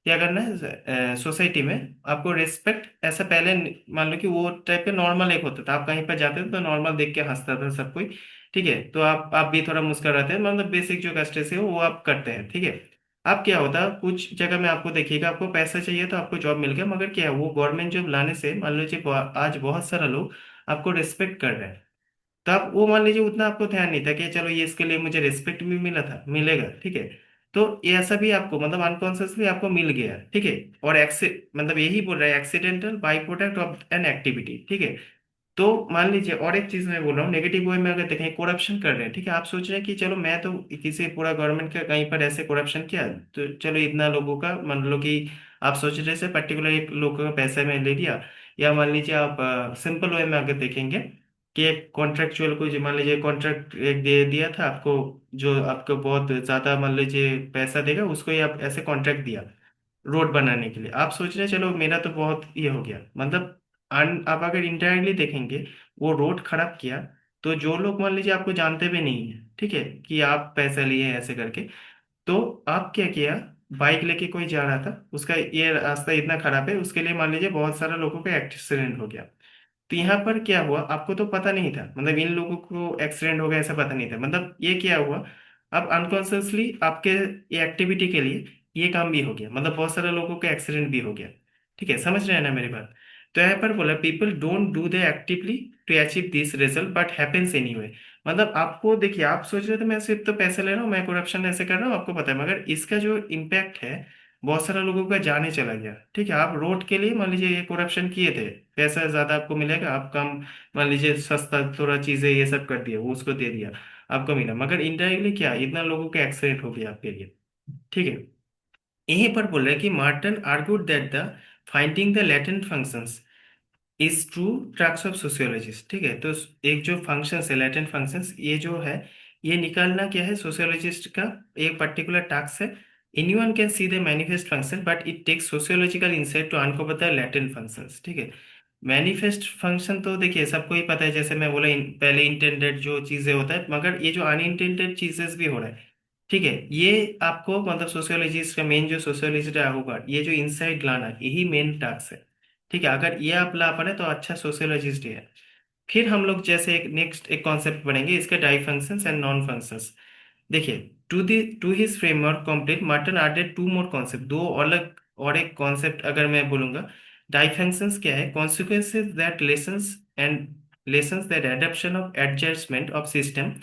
क्या करना है, सोसाइटी में आपको रिस्पेक्ट, ऐसा पहले मान लो कि वो टाइप का नॉर्मल एक होता था, आप कहीं पर जाते थे तो नॉर्मल देख के हंसता था सब कोई। ठीक है, तो आप भी थोड़ा मुस्कुराते हैं, मतलब बेसिक जो कस्टमर है वो आप करते हैं। ठीक है, अब क्या होता है, कुछ जगह में आपको देखिएगा, आपको पैसा चाहिए तो आपको जॉब मिल गया, मगर क्या है, वो गवर्नमेंट जॉब लाने से मान लीजिए आज बहुत सारा लोग आपको रिस्पेक्ट कर रहे हैं। तो आप वो मान लीजिए उतना आपको ध्यान नहीं था कि चलो ये इसके लिए मुझे रिस्पेक्ट भी मिला था, मिलेगा, ठीक है। तो ये ऐसा भी आपको मतलब अनकॉन्शियसली आपको मिल गया, ठीक है। और मतलब यही बोल रहा है, accidental by product of an activity, ठीक है। तो मान लीजिए, और एक चीज मैं बोल रहा हूँ, नेगेटिव वे में अगर देखें, करप्शन कर रहे हैं, ठीक है। आप सोच रहे हैं कि चलो मैं तो किसी पूरा गवर्नमेंट का कहीं पर ऐसे करप्शन किया, तो चलो इतना लोगों का मान लो कि आप सोच रहे से पर्टिकुलर एक लोगों का पैसा मैं ले लिया। या मान लीजिए आप सिंपल वे में अगर देखेंगे कि एक कॉन्ट्रेक्चुअल को मान लीजिए कॉन्ट्रैक्ट एक दे दिया था आपको, जो आपको बहुत ज्यादा मान लीजिए पैसा देगा, उसको ही आप ऐसे कॉन्ट्रैक्ट दिया रोड बनाने के लिए। आप सोच रहे हैं चलो मेरा तो बहुत ये हो गया, मतलब आप अगर इंडायरेक्टली देखेंगे, वो रोड खराब किया, तो जो लोग मान लीजिए आपको जानते भी नहीं है, ठीक है, कि आप पैसा लिए हैं ऐसे करके, तो आप क्या किया, बाइक लेके कोई जा रहा था, उसका ये रास्ता इतना खराब है, उसके लिए मान लीजिए बहुत सारे लोगों का एक्सीडेंट हो गया। तो यहाँ पर क्या हुआ, आपको तो पता नहीं था, मतलब इन लोगों को एक्सीडेंट हो गया ऐसा पता नहीं था, मतलब ये क्या हुआ, अब अनकॉन्शियसली आपके ये एक्टिविटी के लिए ये काम भी हो गया, मतलब बहुत सारे लोगों का एक्सीडेंट भी हो गया। ठीक है, समझ रहे हैं ना मेरी बात। तो यहाँ पर बोला, people don't do they actively to achieve this result but happens anyway. मतलब आपको देखिए, आप सोच रहे थे मैं सिर्फ तो पैसे ले रहा हूँ, मैं करप्शन ऐसे कर रहा हूँ, आपको पता है, मगर इसका जो इम्पैक्ट है, बहुत सारे लोगों का जाने चला गया। ठीक है, आप रोड के लिए मान लीजिए ये करप्शन किए थे, पैसा ज्यादा आपको मिलेगा, आप कम मान लीजिए सस्ता थोड़ा चीजें ये सब कर दिया, वो उसको दे दिया, आपको मिला, मगर इनडायरेक्टली क्या, इतना लोगों के एक्सीडेंट हो गया आपके लिए। ठीक है, यहीं पर बोल रहे हैं कि Merton argued that the finding the latent functions is true tracks of sociologist. ठीक है, तो एक जो फंक्शंस है, लेटेंट फंक्शंस, ये जो है, ये निकालना क्या है, सोशियोलॉजिस्ट का एक पर्टिकुलर टास्क है। Anyone can see the manifest function but it takes sociological insight to uncover the latent functions. ठीक है, मैनिफेस्ट फंक्शन तो देखिए सबको ही पता है, जैसे मैं बोला, पहले इंटेंडेड जो चीजें होता है, मगर ये जो अनइंटेंडेड चीजेस भी हो रहा है, ठीक है, ये आपको मतलब सोशियोलॉजिस्ट का मेन जो सोशियोलॉजिस्ट होगा, ये जो इंसाइट लाना, यही मेन टास्क है। ठीक है, अगर ये आप ला पाए तो अच्छा सोशियोलॉजिस्ट है। फिर हम लोग जैसे एक नेक्स्ट एक कॉन्सेप्ट पढ़ेंगे इसके, dysfunctions and non functions. देखिए, to his framework complete Merton added two more concept, दो अलग और एक कॉन्सेप्ट अगर मैं बोलूंगा। डाई फंक्शंस क्या है, consequences that lessens that adaption of adjustment of system.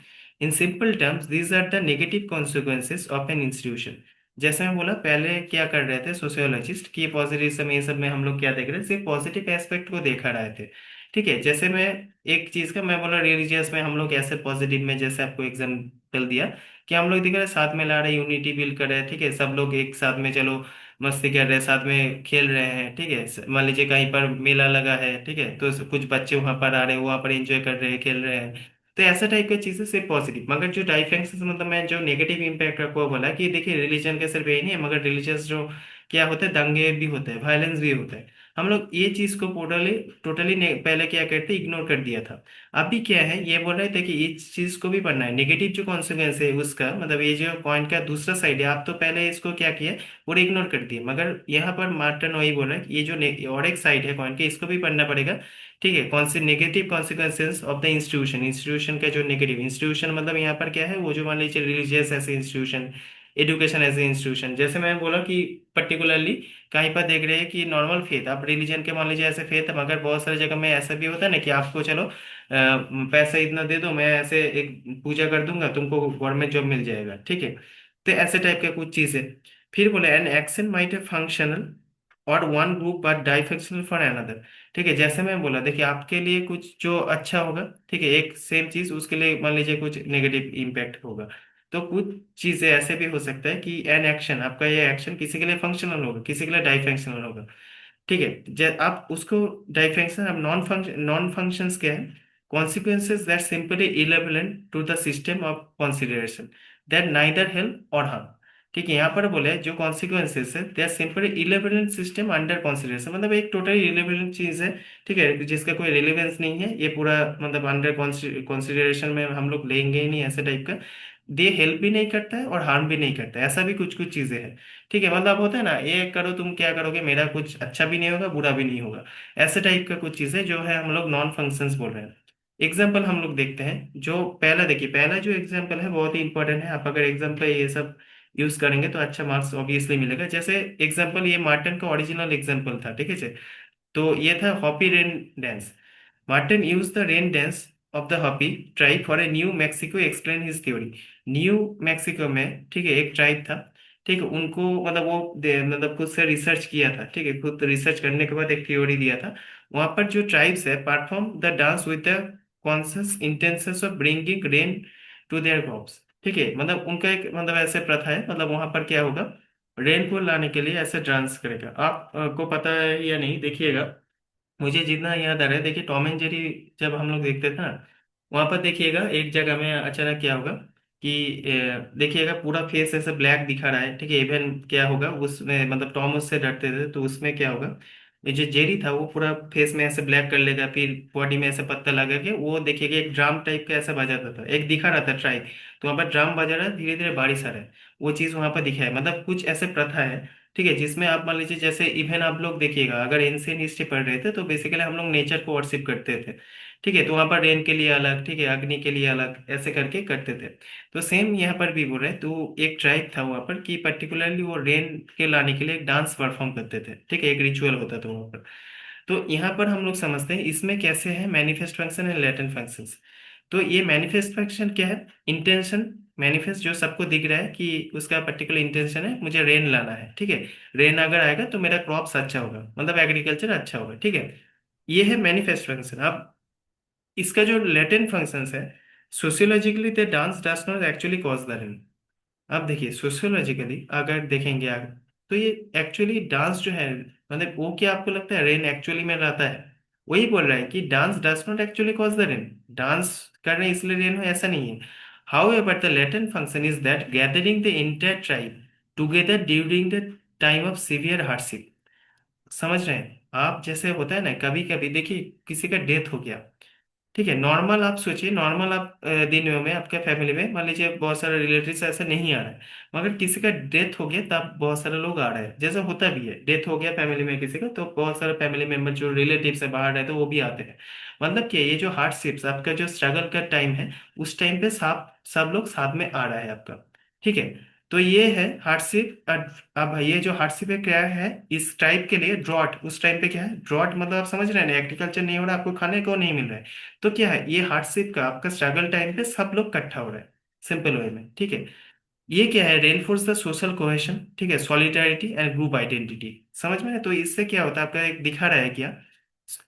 In simple terms these are the negative consequences of an institution. जैसे मैं बोला, पहले क्या कर रहे थे सोशियोलॉजिस्ट की, पॉजिटिव ये सब में हम लोग क्या देख रहे थे, सिर्फ पॉजिटिव एस्पेक्ट को देखा रहे थे। ठीक है, जैसे मैं एक चीज का मैं बोला, रिलीजियस में हम लोग ऐसे पॉजिटिव में, जैसे आपको एग्जाम्पल दिया कि हम लोग दिख रहे हैं साथ में ला रहे, यूनिटी बिल्ड कर रहे हैं, ठीक है, सब लोग एक साथ में चलो मस्ती कर रहे हैं, साथ में खेल रहे हैं। ठीक है, मान लीजिए कहीं पर मेला लगा है, ठीक है, तो कुछ बच्चे वहां पर आ रहे हैं, वहां पर एंजॉय कर रहे हैं, खेल रहे हैं। तो ऐसा टाइप की चीजें सिर्फ पॉजिटिव, मगर जो डाइफेक्शन मतलब मैं जो नेगेटिव इम्पैक्ट आपको बोला कि देखिए, रिलीजन का सिर्फ यही नहीं है, मगर रिलीजियस जो क्या होता है, दंगे भी होते हैं, वायलेंस भी होता है। हम लोग ये चीज को टोटली टोटली पहले क्या करते, इग्नोर कर दिया था। अभी क्या है, ये बोल रहे थे कि इस चीज को भी पढ़ना है, नेगेटिव जो कॉन्सिक्वेंस है उसका, मतलब ये जो पॉइंट का दूसरा साइड है, आप तो पहले इसको क्या किया, पूरे इग्नोर कर दिए, मगर यहाँ पर मार्टन वही बोल रहा है कि ये जो और एक साइड है पॉइंट के, इसको भी पढ़ना पड़ेगा। ठीक है, कौन से negative consequences of the institution, institution का जो नेगेटिव, इंस्टीट्यूशन मतलब यहाँ पर क्या है, वो जो मान लीजिए रिलीजियस ऐसे institution, education as a institution, जैसे मैं बोला कि पर्टिकुलरली कहीं पर देख रहे हैं कि नॉर्मल फेथ, आप रिलीजन के मान लीजिए ऐसे फेथ है, मगर बहुत सारी जगह में ऐसा भी होता है ना कि आपको चलो पैसा इतना दे दो, मैं ऐसे एक पूजा कर दूंगा, तुमको गवर्नमेंट जॉब मिल जाएगा। ठीक है, तो ऐसे टाइप के कुछ चीजें। फिर बोले, एन एक्शन माइट है फंक्शनल और one group but dysfunctional for another. ठीक है, जैसे मैं बोला, देखिए आपके लिए कुछ जो अच्छा होगा, ठीक है, एक सेम चीज उसके लिए मान लीजिए कुछ नेगेटिव इम्पैक्ट होगा। तो कुछ चीजें ऐसे भी हो सकता है कि एन एक्शन, आपका ये एक्शन किसी के लिए फंक्शनल होगा, किसी के लिए डाइफंक्शनल होगा। ठीक है, आप उसको डाइफंक्शन, अब नॉन फंक्शंस क्या है, consequences that simply irrelevant to the system of consideration that neither help or harm. ठीक है, यहाँ पर बोले जो कॉन्सिक्वेंसेज है, they are simply irrelevant system under consideration, मतलब एक टोटली इलेवेंट चीज है, ठीक है, जिसका कोई रिलेवेंस नहीं है, ये पूरा मतलब अंडर कंसिडरेशन में हम लोग लेंगे ही नहीं, ऐसे टाइप का। दे हेल्प भी नहीं करता है और हार्म भी नहीं करता है, ऐसा भी कुछ कुछ चीजें हैं। ठीक है, मतलब होता है ना, ये करो तुम क्या करोगे, मेरा कुछ अच्छा भी नहीं होगा, बुरा भी नहीं होगा, ऐसे टाइप का कुछ चीजें जो है हम लोग नॉन फंक्शंस बोल रहे हैं। एग्जाम्पल हम लोग देखते हैं, जो पहला देखिए, पहला जो एग्जाम्पल है बहुत ही इंपॉर्टेंट है, आप अगर एग्जाम्पल ये सब यूज करेंगे तो अच्छा मार्क्स ऑब्वियसली मिलेगा। जैसे एग्जांपल, ये मार्टन का ओरिजिनल एग्जांपल था, ठीक है। तो ये था Hoppy rain dance. Martin use the rain dance of the Hoppy tribe for a new Mexico explain his theory. New Mexico में, ठीक है, एक ट्राइब था, ठीक है, उनको मतलब मतलब खुद से रिसर्च किया था, ठीक है, खुद रिसर्च करने के बाद एक थ्योरी दिया था। वहां पर जो ट्राइब्स है perform the dance with the conscious intentions of bringing rain to their crops, ठीक है। मतलब उनका एक मतलब ऐसे प्रथा है, मतलब वहां पर क्या होगा, रेन को लाने के लिए ऐसे डांस करेगा। आपको पता है या नहीं, देखिएगा, मुझे जितना याद आ रहा है, देखिए टॉम एंड जेरी जब हम लोग देखते थे ना, वहां पर देखिएगा एक जगह में अचानक क्या होगा कि देखिएगा पूरा फेस ऐसे ब्लैक दिखा रहा है, ठीक है। इवन क्या होगा उसमें, मतलब टॉम उससे डरते थे, तो उसमें क्या होगा, ये जो जेरी था वो पूरा फेस में ऐसे ब्लैक कर लेगा, फिर बॉडी में ऐसे पत्ता लगा के वो देखिएगा एक ड्राम टाइप का ऐसा बजाता था, एक दिखा रहा था ट्राई। तो वहां पर ड्राम बजा रहा है, धीरे धीरे बारिश आ रहा है, वो चीज वहां पर दिखा है। मतलब कुछ ऐसे प्रथा है, ठीक है, जिसमें आप मान लीजिए जैसे इवन आप लोग देखिएगा, अगर एंशियंट हिस्ट्री पढ़ रहे थे तो बेसिकली हम लोग नेचर को वर्शिप करते थे, ठीक है। तो वहां पर रेन के लिए अलग, ठीक है, अग्नि के लिए अलग, ऐसे करके करते थे। तो सेम यहाँ पर भी बोल रहे हैं, तो एक ट्राइब था वहां पर कि पर्टिकुलरली वो रेन के लाने के लिए एक डांस परफॉर्म करते थे, ठीक है, एक रिचुअल होता था वहां पर। तो यहाँ पर हम लोग समझते हैं इसमें कैसे है manifest function and latent functions. तो ये मैनिफेस्ट फंक्शन क्या है, इंटेंशन। मैनिफेस्ट जो सबको दिख रहा है कि उसका पर्टिकुलर इंटेंशन है, मुझे रेन लाना है, ठीक है। रेन अगर आएगा तो मेरा क्रॉप्स अच्छा होगा, मतलब एग्रीकल्चर अच्छा होगा, ठीक है। ये है मैनिफेस्ट फंक्शन। अब इसका जो लेटेंट फंक्शंस है, sociologically the dance does not actually cause the rain. अब देखिए सोशियोलॉजिकली अगर देखेंगे आगे, तो ये एक्चुअली डांस जो है, मतलब वो क्या आपको लगता है रेन एक्चुअली में रहता है? वही बोल रहा है कि dance does not actually cause the rain, dance कर रहे हैं इसलिए रेन हो, ऐसा नहीं है। How ever the latent function is that gathering the entire tribe together during the time of severe hardship. समझ रहे हैं आप? जैसे होता है ना, कभी कभी देखिए किसी का डेथ हो गया, ठीक है, नॉर्मल आप सोचिए, नॉर्मल आप दिनों में आपके फैमिली में मान लीजिए बहुत सारे रिलेटिव्स ऐसे नहीं आ रहा है, मगर किसी का डेथ हो गया तब बहुत सारे लोग आ रहे हैं। जैसे होता भी है, डेथ हो गया फैमिली में किसी का, तो बहुत सारे फैमिली मेंबर जो रिलेटिव से बाहर रहते हैं वो भी आते हैं। मतलब क्या, ये जो हार्डशिप्स आपका जो स्ट्रगल का टाइम है, उस टाइम पे सब लोग साथ में आ रहा है आपका, ठीक है। तो ये है हार्डशिप। अब ये जो हार्डशिप है क्या है, इस टाइप के लिए ड्रॉट, उस टाइम पे क्या है ड्रॉट, मतलब आप समझ रहे हैं ना, एग्रीकल्चर नहीं हो रहा, आपको खाने को नहीं मिल रहा है। तो क्या है, ये हार्डशिप का आपका स्ट्रगल टाइम पे सब लोग इकट्ठा हो रहे हैं, सिंपल वे में, ठीक है। ये क्या है, रेनफोर्स द सोशल कोहेशन, ठीक है, सॉलिडारिटी एंड ग्रुप आइडेंटिटी। समझ में है? तो इससे क्या होता है, आपका एक दिखा रहा है क्या,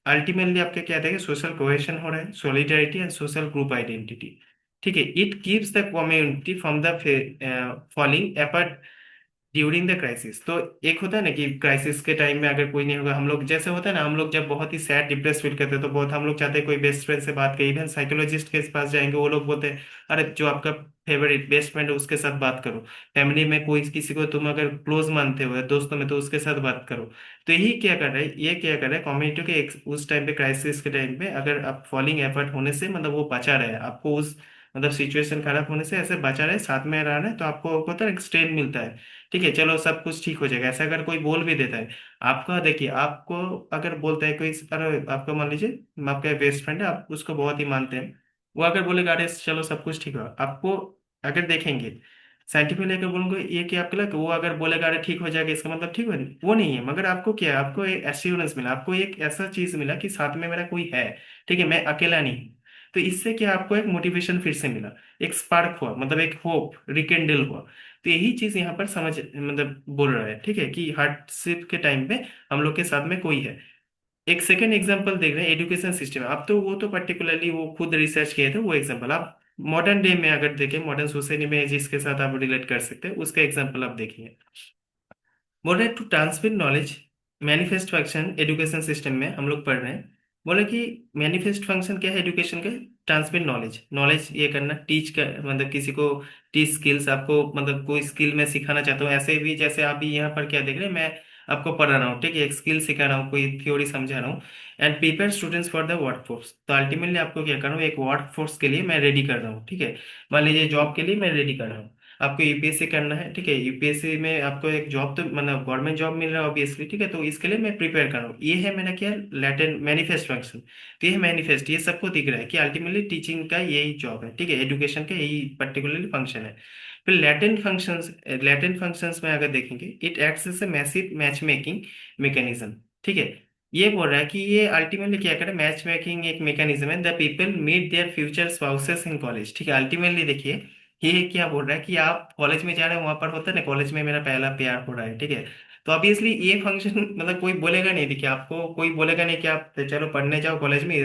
अल्टीमेटली आपका क्या देखिए सोशल कोहेशन हो रहा है, solidarity and social group identity, ठीक है। It keeps the community from the falling apart during the crisis. तो एक होता है ना कि क्राइसिस के टाइम में अगर कोई नहीं होगा, हम लोग जैसे होता है ना, हम लोग जब बहुत ही सैड डिप्रेस फील करते हैं तो बहुत हम लोग चाहते हैं कोई बेस्ट फ्रेंड से बात करें, इवन साइकोलॉजिस्ट के पास जाएंगे, वो लोग बोलते हैं अरे जो आपका फेवरेट बेस्ट फ्रेंड है उसके साथ बात करो। फैमिली में कोई किसी को तुम अगर क्लोज मानते हो या दोस्तों में, तो उसके साथ बात करो। तो यही क्या कर रहा है, ये क्या कर रहा है कम्युनिटी के उस टाइम पे, क्राइसिस के टाइम पे, अगर आप फॉलिंग एफर्ट होने से मतलब वो बचा रहे आपको, उस मतलब सिचुएशन खराब होने से ऐसे बचा रहे, साथ में रह रहे, तो आपको होता है स्ट्रेन मिलता है, ठीक है, चलो सब कुछ ठीक हो जाएगा। ऐसा अगर कोई बोल भी देता है आपका, देखिए आपको अगर बोलता है कोई, अरे आपका मान लीजिए आपका बेस्ट फ्रेंड है, आप उसको बहुत ही मानते हैं, वो अगर बोलेगा अरे चलो सब कुछ ठीक हो आपको, अगर देखेंगे साइंटिफिकली अगर बोलूंगा ये कि आपके लग, वो अगर बोलेगा अरे ठीक हो जाएगा, इसका मतलब ठीक हो, वो नहीं है। मगर आपको क्या है, आपको एक एश्योरेंस मिला, आपको एक ऐसा चीज मिला कि साथ में मेरा कोई है, ठीक है, मैं अकेला नहीं हूं। तो इससे क्या आपको एक मोटिवेशन फिर से मिला, एक स्पार्क हुआ, मतलब एक होप रिकेंडल हुआ। तो यही चीज यहाँ पर समझ मतलब बोल रहा है, ठीक है, कि हार्डशिप के टाइम पे हम लोग के साथ में कोई है। एक सेकेंड एग्जांपल देख रहे हैं एजुकेशन सिस्टम। अब तो वो तो पर्टिकुलरली वो खुद रिसर्च किए थे, वो एग्जांपल आप मॉडर्न डे में अगर देखें, मॉडर्न सोसाइटी में जिसके साथ आप रिलेट कर सकते हैं, उसका एग्जांपल आप देखिए। बोले to transmit knowledge, manifest function education system में हम लोग पढ़ रहे हैं। बोले कि मैनिफेस्ट फंक्शन क्या है एजुकेशन का, ट्रांसमिट नॉलेज, नॉलेज ये करना, टीच कर, मतलब किसी को टीच स्किल्स, आपको मतलब कोई स्किल मैं सिखाना चाहता हूँ, ऐसे भी जैसे आप भी यहाँ पर क्या देख रहे हैं, मैं आपको पढ़ा रहा हूँ, ठीक है, एक स्किल सिखा रहा हूँ, कोई थ्योरी समझा रहा हूँ, and prepare students for the work force. तो अल्टीमेटली आपको क्या कर रहा हूँ, एक वर्क फोर्स के लिए मैं रेडी कर रहा हूँ, ठीक है। मान लीजिए जॉब के लिए मैं रेडी कर रहा हूँ, आपको यूपीएससी करना है, ठीक है, यूपीएससी में आपको एक जॉब तो मतलब गवर्नमेंट जॉब मिल रहा है ऑब्वियसली, ठीक है, तो इसके लिए मैं प्रिपेयर कर रहा हूँ। ये है मेरा क्या, लैटेंट मैनिफेस्ट फंक्शन। तो ये मैनिफेस्ट, ये सबको दिख रहा है कि अल्टीमेटली टीचिंग का यही जॉब है, ठीक है, एजुकेशन का यही पर्टिकुलरली फंक्शन है। फिर लैटेंट फंक्शंस में अगर देखेंगे, it acts as a massive match making mechanism. ठीक है, ये बोल रहा है कि ये अल्टीमेटली क्या करे, मैच मेकिंग एक मैकेनिज्म है, the people meet their future spouses in college. ठीक है, अल्टीमेटली देखिए ये क्या बोल रहा है कि आप कॉलेज में जा रहे हैं, वहां पर होता है ना, कॉलेज में मेरा पहला प्यार हो रहा है। ठीक है, तो ऑब्वियसली ये फंक्शन मतलब कोई बोलेगा नहीं, देखिए आपको कोई बोलेगा नहीं कि आप चलो पढ़ने जाओ कॉलेज में,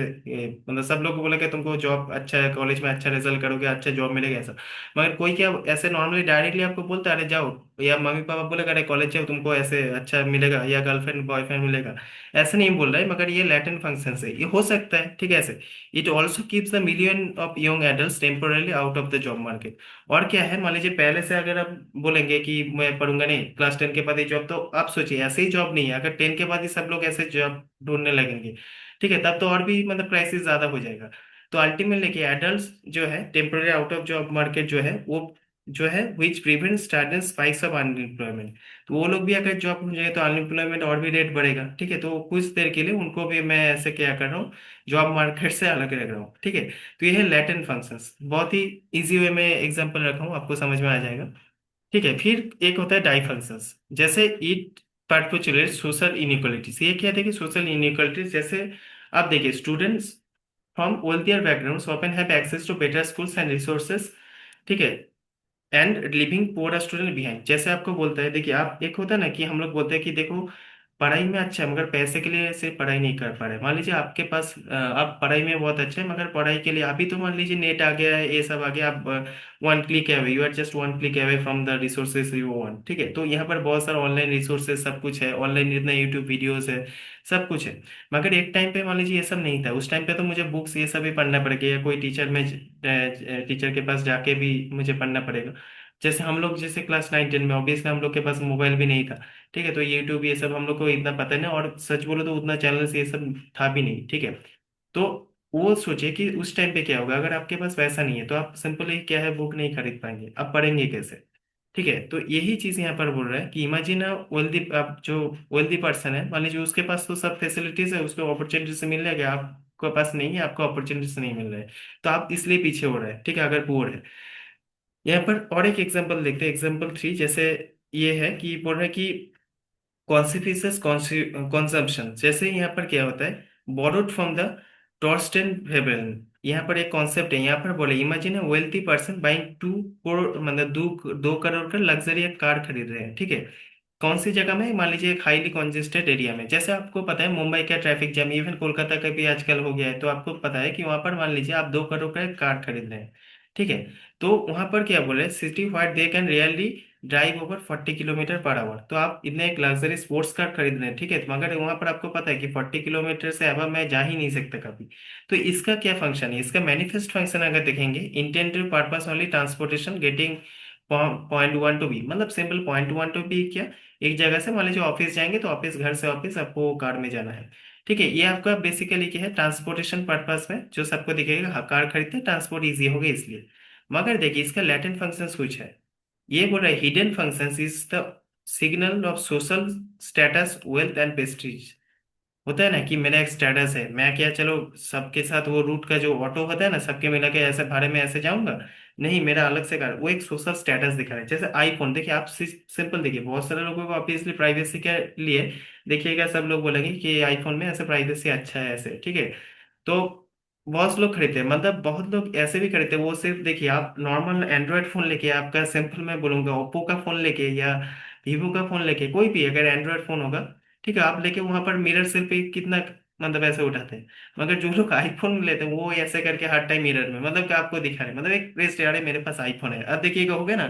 मतलब सब लोग बोलेगा तुमको जॉब अच्छा है, कॉलेज में अच्छा रिजल्ट करोगे अच्छा जॉब मिलेगा ऐसा। मगर कोई क्या ऐसे नॉर्मली डायरेक्टली आपको बोलता है अरे जाओ, या मम्मी पापा बोलेगा अरे कॉलेज जाओ तुमको ऐसे अच्छा मिलेगा या गर्लफ्रेंड बॉयफ्रेंड मिलेगा, ऐसे नहीं बोल रहा है। मगर ये लैटेंट फंक्शन है, ये हो सकता है। ठीक है, ऐसे it also keeps the million of young adult temporarily out of the job market. और क्या है, मान लीजिए पहले से अगर आप बोलेंगे कि मैं पढ़ूंगा नहीं, क्लास 10 के बाद ही जॉब, तो आप सोचिए ऐसे ही जॉब नहीं है, अगर 10 के बाद ही सब लोग ऐसे जॉब ढूंढने लगेंगे, ठीक है, तब तो और भी मतलब क्राइसिस ज्यादा हो जाएगा। तो अल्टीमेटली कि एडल्ट जो है temporary out of job market जो है वो जो है which prevent sudden spikes of unemployment, तो वो लोग भी अगर जॉब मिल जाए तो अनएम्प्लॉयमेंट और भी रेट बढ़ेगा। ठीक है, तो कुछ देर के लिए उनको भी मैं ऐसे क्या कर रहा हूँ, जॉब मार्केट से अलग रख रहा हूँ। ठीक है, तो ये है लैटेंट फंक्शंस, बहुत ही इजी वे में एग्जांपल रखा हूँ, आपको समझ में आ जाएगा। ठीक है, फिर एक होता है डाई फंक्शंस, जैसे इट परपेचुएट सोशल इनइक्वालिटीज। ये क्या है कि सोशल इनइक्वालिटीज जैसे आप देखिए students from wealthier backgrounds often have access to better schools and resources। ठीक है, and living poor student behind, जैसे आपको बोलता है, देखिए आप एक होता है ना कि हम लोग बोलते हैं कि देखो पढ़ाई में अच्छा है मगर पैसे के लिए सिर्फ पढ़ाई नहीं कर पा रहे। मान लीजिए आपके पास आप पढ़ाई में बहुत अच्छे हैं मगर पढ़ाई के लिए अभी तो मान लीजिए नेट आ गया है, ये सब आ गया, आप one click away, you are just one click away from the resources you want. ठीक है, तो यहाँ पर बहुत सारा ऑनलाइन रिसोर्सेज सब कुछ है, ऑनलाइन इतना यूट्यूब वीडियोस है, सब कुछ है। मगर एक टाइम पे मान लीजिए ये सब नहीं था, उस टाइम पे तो मुझे बुक्स ये सब भी पढ़ना पड़ेगा या कोई टीचर के पास जाके भी मुझे पढ़ना पड़ेगा। जैसे हम लोग जैसे क्लास 9 10 में ऑब्वियसली हम लोग के पास मोबाइल भी नहीं था। ठीक है, तो यूट्यूब ये सब हम लोग को इतना पता नहीं, और सच बोलो तो उतना चैनल्स ये सब था भी नहीं। ठीक है, तो वो सोचिए कि उस टाइम पे क्या होगा, अगर आपके पास पैसा नहीं है तो आप सिंपली क्या है बुक नहीं खरीद पाएंगे, आप पढ़ेंगे कैसे। ठीक है, तो यही चीज यहाँ पर बोल रहा है कि इमेजिन वेल्दी, आप जो वेल्दी पर्सन है मान लीजिए उसके पास तो सब फैसिलिटीज है, उसको अपॉर्चुनिटी से मिल जाएगा, आपके पास नहीं है, आपको अपॉर्चुनिटी से नहीं मिल रहा है, तो आप इसलिए पीछे हो रहे हैं। ठीक है, अगर पुअर है। यहाँ पर और एक एग्जांपल देखते हैं, एग्जांपल 3, जैसे ये है कि बोल रहा है कि कॉन्सिफिशस कंजम्पशन, जैसे यहाँ पर क्या होता है, बोरोड फ्रॉम द टॉर्स्टेन वेबल। यहाँ पर एक कॉन्सेप्ट है, यहाँ पर बोले इमेजिन है वेल्थी पर्सन बाइंग 2 करोड़ मतलब 2 करोड़ का लग्जरी कार खरीद रहे हैं। ठीक है, कौन सी जगह में, मान लीजिए एक हाईली कॉन्जेस्टेड एरिया में, जैसे आपको पता है मुंबई का ट्रैफिक जाम, इवन कोलकाता का भी आजकल हो गया है, तो आपको पता है कि वहां पर मान लीजिए आप 2 करोड़ का एक कार खरीद रहे हैं। ठीक है, तो वहां पर क्या बोले, city wide they can really drive over 40 kilometre per hour, तो आप इतने एक लग्जरी स्पोर्ट्स कार खरीद रहे हैं। ठीक है, तो मगर वहां पर आपको पता है कि 40 किलोमीटर से अब मैं जा ही नहीं सकता कभी। तो इसका क्या फंक्शन है, इसका मैनिफेस्ट फंक्शन अगर देखेंगे, intended purpose only transportation getting point 1 to B, मतलब सिंपल पॉइंट 1 टू बी क्या, एक जगह से मान लीजिए ऑफिस जाएंगे तो ऑफिस, घर से ऑफिस आपको कार में जाना है। ठीक है, ये आपका बेसिकली क्या है, ट्रांसपोर्टेशन पर्पस में जो सबको दिखेगा, हाँ, कार खरीदते हैं ट्रांसपोर्ट इजी हो गया इसलिए। मगर देखिए इसका लैटेंट फंक्शंस कुछ है, ये बोल रहा है hidden functions is the signal of social status wealth and Prestige. होता है ना कि मेरा एक स्टेटस है, मैं क्या चलो सबके साथ वो रूट का जो ऑटो होता है ना, सबके मिला के ऐसे भाड़े में ऐसे जाऊंगा, नहीं मेरा अलग से कार, वो एक सोशल स्टेटस दिखा रहा है। जैसे आईफोन देखिए आप, सिंपल देखिए, बहुत सारे लोगों को ऑब्वियसली प्राइवेसी के लिए देखिएगा, सब लोग बोलेंगे कि आईफोन में ऐसे प्राइवेसी अच्छा है ऐसे। ठीक है, तो बहुत से लोग खरीदते हैं, मतलब बहुत लोग ऐसे भी खरीदते हैं, वो सिर्फ देखिए आप नॉर्मल एंड्रॉयड फोन लेके, आपका सिंपल मैं बोलूंगा ओप्पो का फोन लेके या वीवो का फोन लेके, कोई भी अगर एंड्रॉयड फोन होगा, ठीक है, आप लेके वहां पर मिरर सेल्फी कितना मतलब ऐसे उठाते हैं। मगर जो लोग आईफोन लेते हैं वो ऐसे करके हर टाइम मिरर में मतलब कि आपको दिखा रहे हैं, मतलब एक प्रेस यार मेरे पास आईफोन है। अब देखिएगा हो गया ना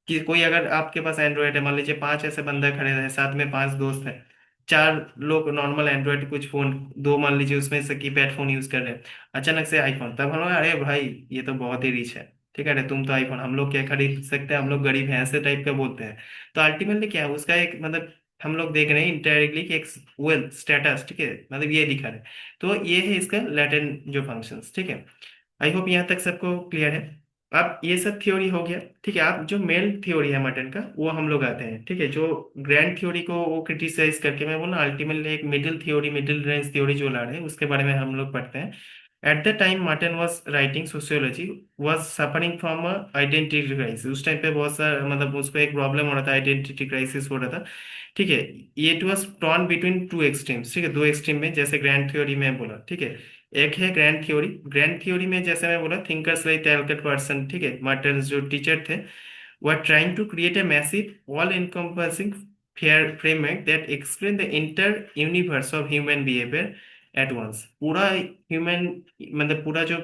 कि कोई अगर आपके पास एंड्रॉयड है, मान लीजिए 5 ऐसे बंदा खड़े हैं, साथ में 5 दोस्त हैं, 4 लोग नॉर्मल एंड्रॉयड कुछ फोन, दो मान लीजिए उसमें से कीपैड फोन यूज कर रहे हैं, अचानक से आईफोन, तब हम लोग अरे भाई ये तो बहुत ही रिच है। ठीक है, अरे तुम तो आईफोन, हम लोग क्या खरीद सकते हैं, हम लोग गरीब हैं, ऐसे टाइप का बोलते हैं। तो अल्टीमेटली क्या है उसका एक मतलब, हम लोग देख रहे हैं इनडायरेक्टली कि एक वेल्थ स्टेटस, ठीक है, मतलब ये दिखा रहे हैं। तो ये है इसका लैटेंट जो फंक्शंस। ठीक है, आई होप यहाँ तक सबको क्लियर है। अब ये सब थ्योरी हो गया। ठीक है, अब जो मेन थ्योरी है मटन का वो हम लोग आते हैं। ठीक है, जो ग्रैंड थ्योरी को वो क्रिटिसाइज करके मैं बोला अल्टीमेटली एक middle theory, middle range theory जो ला रहे हैं उसके बारे में हम लोग पढ़ते हैं। At the time Martin was writing sociology was suffering from a identity crisis. उस टाइम पे बहुत सारा मतलब उसको एक प्रॉब्लम हो रहा था, आइडेंटिटी क्राइसिस हो रहा था। ठीक है, ये it was torn between two extremes. ठीक है, दो एक्सट्रीम में, जैसे ग्रैंड थ्योरी में बोला। ठीक है, एक है ग्रैंड थ्योरी। ग्रैंड थ्योरी में जैसे मैं बोला, थिंकर्स लाइक एल्बर्ट पर्सन, ठीक है, मार्टिन जो टीचर थे, were trying to create a massive, all-encompassing framework that explain the entire universe of human behavior at once। पूरा ह्यूमन मतलब पूरा जो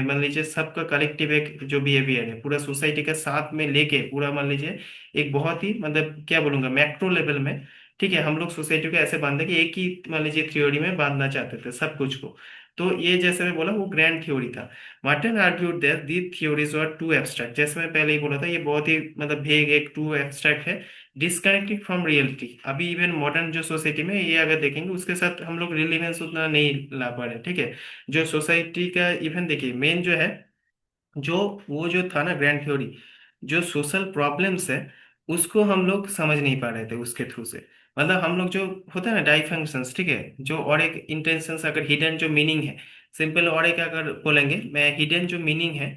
मान लीजिए सबका कलेक्टिव एक जो बिहेवियर है पूरा सोसाइटी का साथ में लेके पूरा मान लीजिए एक बहुत ही मतलब क्या बोलूंगा मैक्रो लेवल में। ठीक है, हम लोग सोसाइटी को ऐसे बांधे कि एक ही मान लीजिए थ्योरी में बांधना चाहते थे सब कुछ को। तो ये जैसे मैं बोला वो ग्रैंड थ्योरी था। Martin argued that the theories were too abstract. जैसे मैं पहले ही बोला था, ये बहुत ही मतलब भेग एक टू एब्स्ट्रैक्ट है, डिस्कनेक्टेड फ्रॉम रियलिटी। अभी इवन मॉडर्न जो सोसाइटी में ये अगर देखेंगे उसके साथ हम लोग रिलेवेंस उतना नहीं ला पा रहे। ठीक है, जो सोसाइटी का इवन देखिए मेन जो है, जो वो जो था ना ग्रैंड थ्योरी, जो सोशल प्रॉब्लम्स है उसको हम लोग समझ नहीं पा रहे थे उसके थ्रू से। मतलब हम लोग जो होता है ना डाई फंक्शंस, ठीक है, जो और एक इंटेंशंस अगर हिडन जो मीनिंग है, सिंपल और एक अगर बोलेंगे मैं हिडन जो मीनिंग है